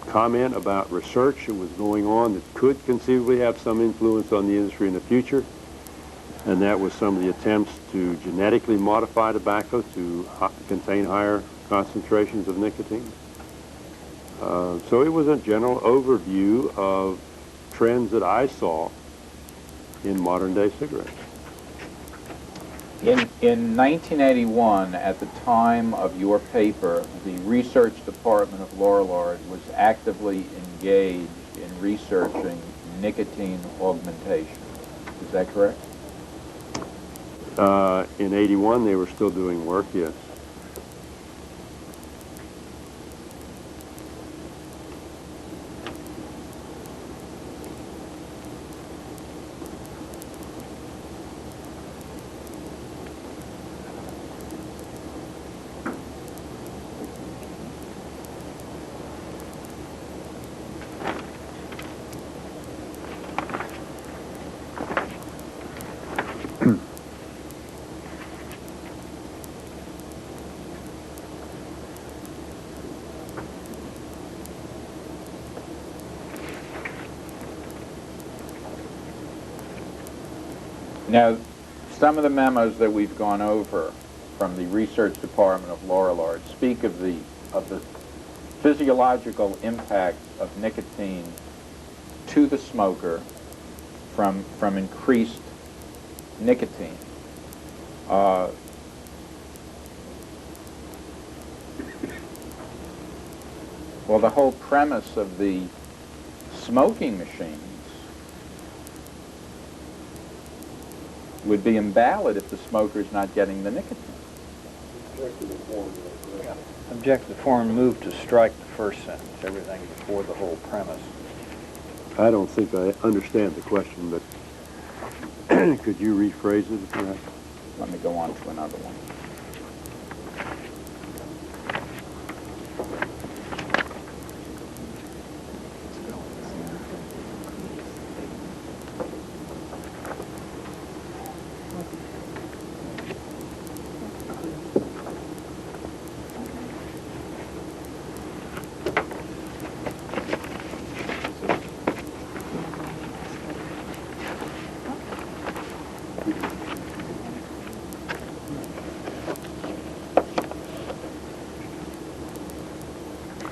comment about research that was going on that could conceivably have some influence on the industry in the future, and that was some of the attempts to genetically modify tobacco to contain higher concentrations of nicotine. So it was a general overview of trends that I saw in modern day cigarettes. In 1981, at the time of your paper, the research department of Lorillard was actively engaged in researching nicotine augmentation. Is that correct? In 81, they were still doing work, yes. Now, some of the memos that we've gone over from the research department of Lorillard speak of the physiological impact of nicotine to the smoker from increased nicotine. Well, the whole premise of the smoking machines would be invalid if the smoker's not getting the nicotine. Object to the form move to strike the first sentence, everything before the whole premise. I don't think I understand the question, but could you rephrase it perhaps? Let me go on to another one.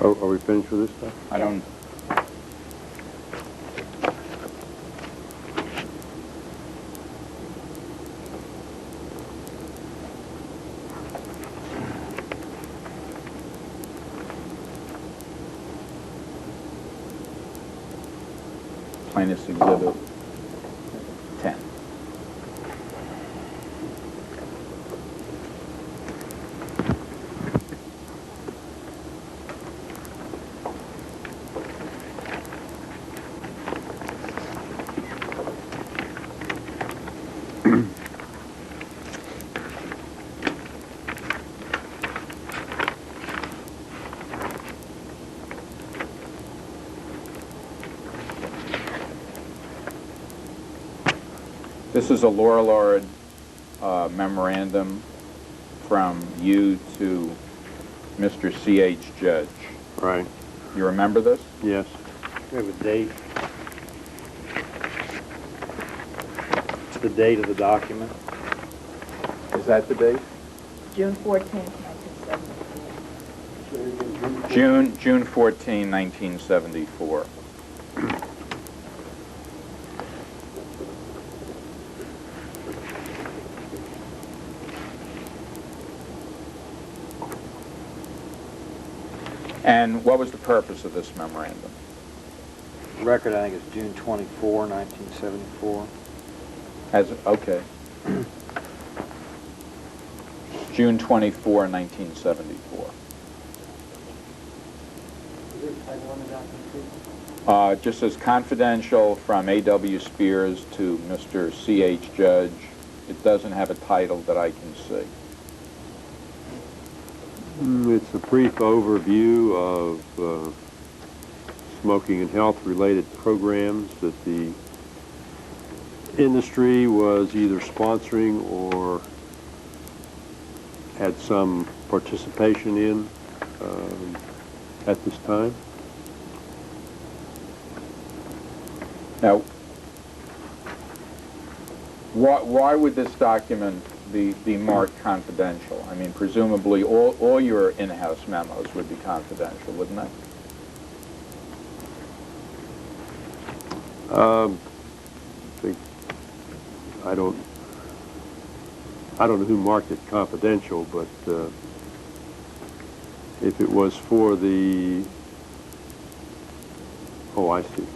Are we finished with this stuff? I don't... Plaintiff's Exhibit 10. This is a Lorillard memorandum from you to Mr. C.H. Judge. Right. You remember this? Yes. We have a date. It's the date of the document. Is that the date? June 14th, 1974. June 14, 1974. And what was the purpose of this memorandum? The record, I think, is June 24, 1974. Okay. June 24, 1974. Just as confidential from A.W. Spears to Mr. C.H. Judge It doesn't have a title that I can see. It's a brief overview of smoking and health-related programs that the industry was either sponsoring or had some participation in at this time. Now, why would this document be marked confidential? I mean, presumably all your in-house memos would be confidential, wouldn't they? I don't know who marked it confidential, but if it was for the, oh, I see.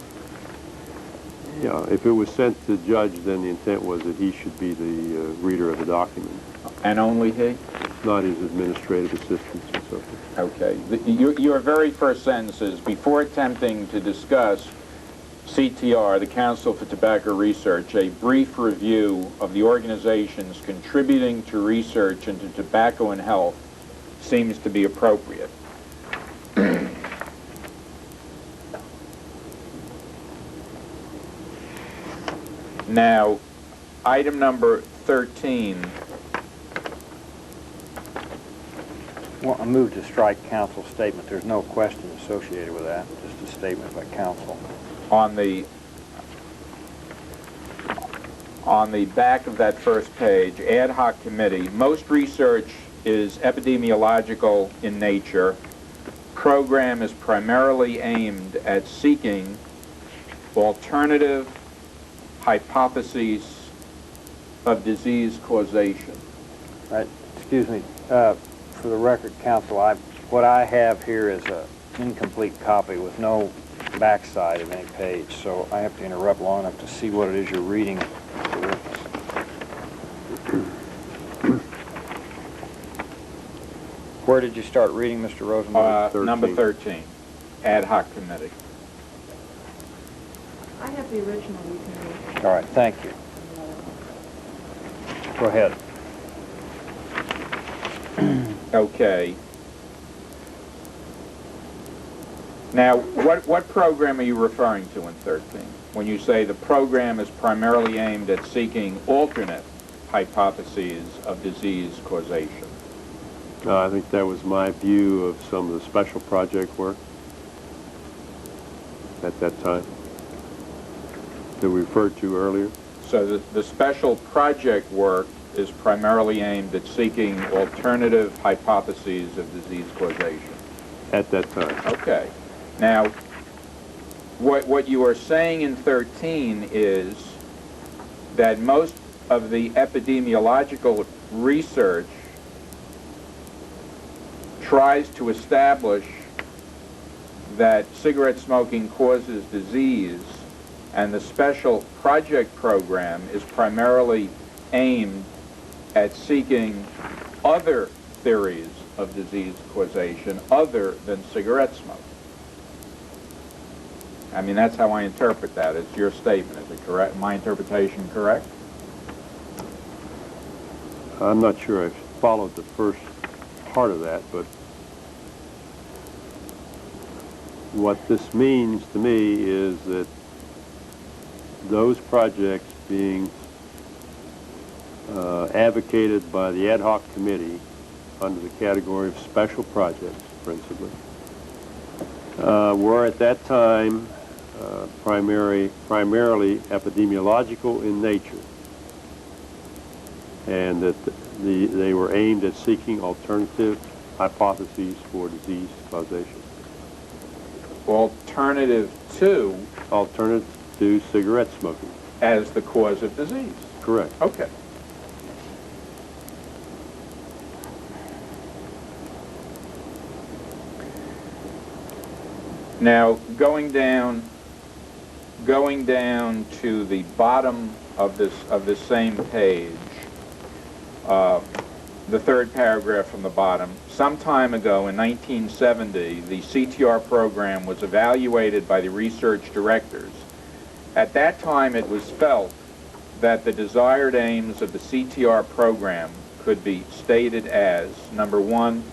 Yeah, if it was sent to the judge, then the intent was that he should be the reader of the document. And only he? Not his administrative assistants or something. Okay. Your very first sentence is, before attempting to discuss CTR, the Council for Tobacco Research, a brief review of the organizations contributing to research into tobacco and health seems to be appropriate. Now, item number 13. Well, I move to strike council's statement. There's no question associated with that, just a statement by council. On the back of that first page, ad hoc committee, most research is epidemiological in nature. Program is primarily aimed at seeking alternative hypotheses of disease causation. Excuse me, for the record, counsel, what I have here is an incomplete copy with no backside of any page, so I have to interrupt long enough to see what it is you're reading. Where did you start reading, Mr. Rosenberg? Number 13, ad hoc committee. I have the original, you can read. All right, thank you. Go ahead. Okay. Now, what program are you referring to in 13? When you say the program is primarily aimed at seeking alternate hypotheses of disease causation? I think that was my view of some of the special project work at that time that we referred to earlier. So the special project work is primarily aimed at seeking alternative hypotheses of disease causation. At that time. Okay. Now, what you are saying in 13 is that most of the epidemiological research tries to establish that cigarette smoking causes disease, and the special project program is primarily aimed at seeking other theories of disease causation other than cigarette smoke. I mean, that's how I interpret that. It's your statement. Is it correct? My interpretation correct? I'm not sure I followed the first part of that, but what this means to me is that those projects being advocated by the ad hoc committee under the category of special projects, principally, were at that time primarily epidemiological in nature, and that they were aimed at seeking alternative hypotheses for disease causation. Alternative to? Alternative to cigarette smoking. As the cause of disease? Correct. Okay. Now, going down to the bottom of this same page, the third paragraph from the bottom. Some time ago, in 1970, the CTR program was evaluated by the research directors. At that time, it was felt that the desired aims of the CTR program could be stated as, number one,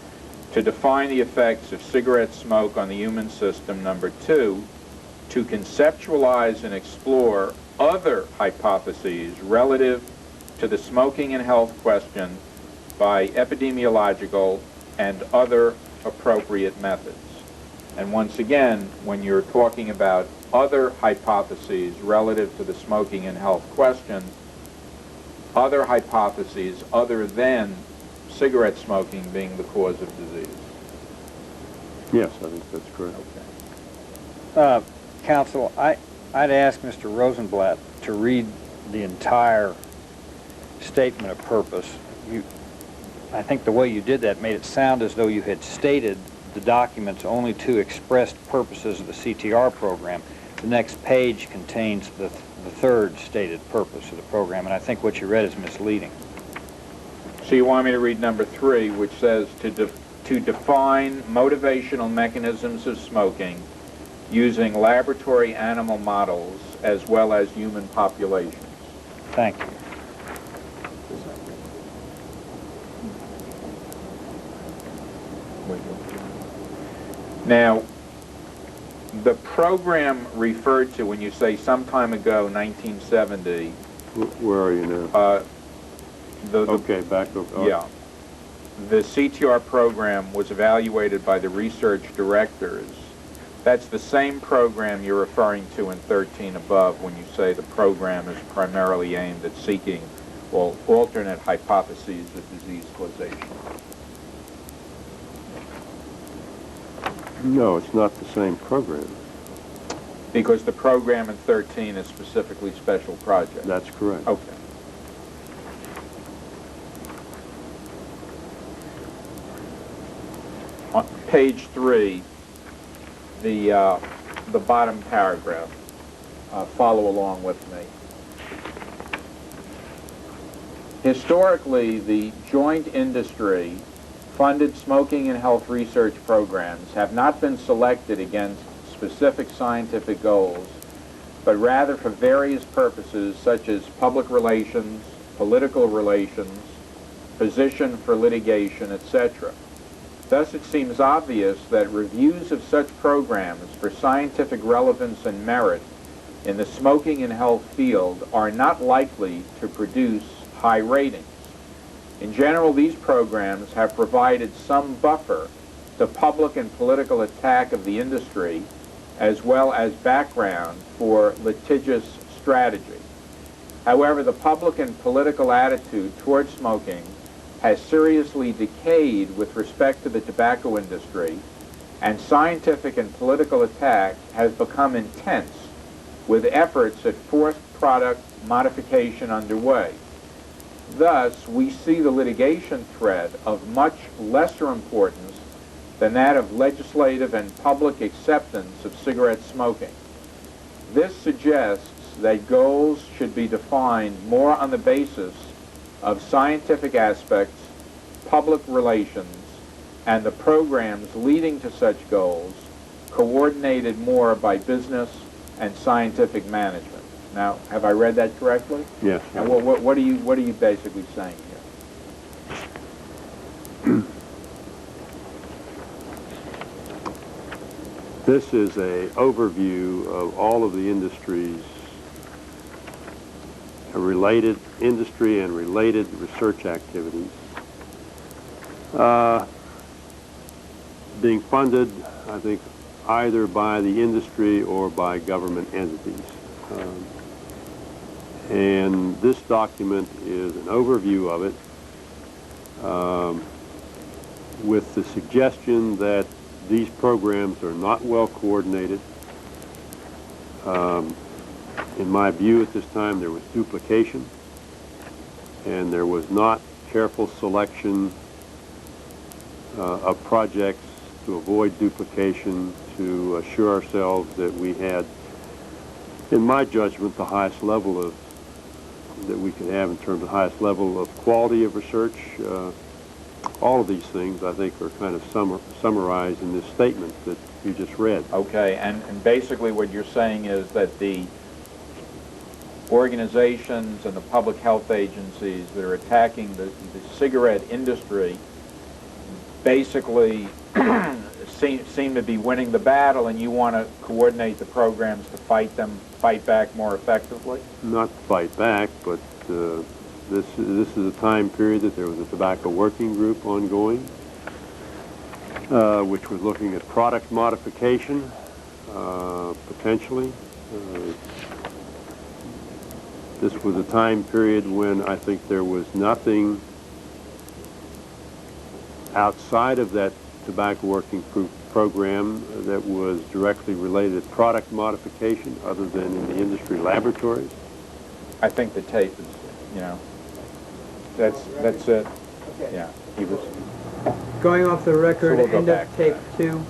to define the effects of cigarette smoke on the human system, number two, to conceptualize and explore other hypotheses relative to the smoking and health question by epidemiological and other appropriate methods. And once again, when you're talking about other hypotheses relative to the smoking and health question, other hypotheses other than cigarette smoking being the cause of disease. Yes, I think that's correct. Okay. Counsel, I'd ask Mr. Rosenblatt to read the entire statement of purpose. I think the way you did that made it sound as though you had stated the documents only to expressed purposes of the CTR program. The next page contains the third stated purpose of the program, and I think what you read is misleading. So you want me to read number 3, which says to define motivational mechanisms of smoking using laboratory animal models as well as human populations. Thank you. Now, the program referred to when you say some time ago, 1970. Where are you now? Okay, back over. Yeah. The CTR program was evaluated by the research directors. That's the same program you're referring to in 13 above when you say the program is primarily aimed at seeking alternate hypotheses of disease causation. No, it's not the same program. Because the program in 13 is specifically special projects. That's correct. Okay. On page 3, the bottom paragraph. Follow along with me. Historically, the joint industry funded smoking and health research programs have not been selected against specific scientific goals, but rather for various purposes such as public relations, political relations, position for litigation, etc. Thus, it seems obvious that reviews of such programs for scientific relevance and merit in the smoking and health field are not likely to produce high ratings. In general, these programs have provided some buffer to public and political attack of the industry, as well as background for litigious strategy. However, the public and political attitude toward smoking has seriously decayed with respect to the tobacco industry, and scientific and political attack has become intense, with efforts at forced product modification underway. Thus, we see the litigation threat of much lesser importance than that of legislative and public acceptance of cigarette smoking. This suggests that goals should be defined more on the basis of scientific aspects, public relations, and the programs leading to such goals coordinated more by business and scientific management. Now, have I read that correctly? Yes. And what are you basically saying here? This is an overview of all of the industries, related industry and related research activities being funded, I think, either by the industry or by government entities. And this document is an overview of it with the suggestion that these programs are not well coordinated. In my view at this time, there was duplication, and there was not careful selection of projects to avoid duplication, to assure ourselves that we had, in my judgment, the highest level of that we could have in terms of highest level of quality of research. All of these things, I think, are kind of summarized in this statement that you just read. Okay, and basically what you're saying is that the organizations and the public health agencies that are attacking the cigarette industry basically seem to be winning the battle, and you want to coordinate the programs to fight back more effectively? Not to fight back, but this is a time period that there was a tobacco working group ongoing, which was looking at product modification, potentially. This was a time period when I think there was nothing outside of that tobacco working group program that was directly related to product modification other than in the industry laboratories. I think the tape is, you know, that's it. Yeah, he was. Going off the record, So we'll go end back of to tape 2,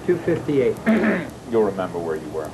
258. You'll remember where you were.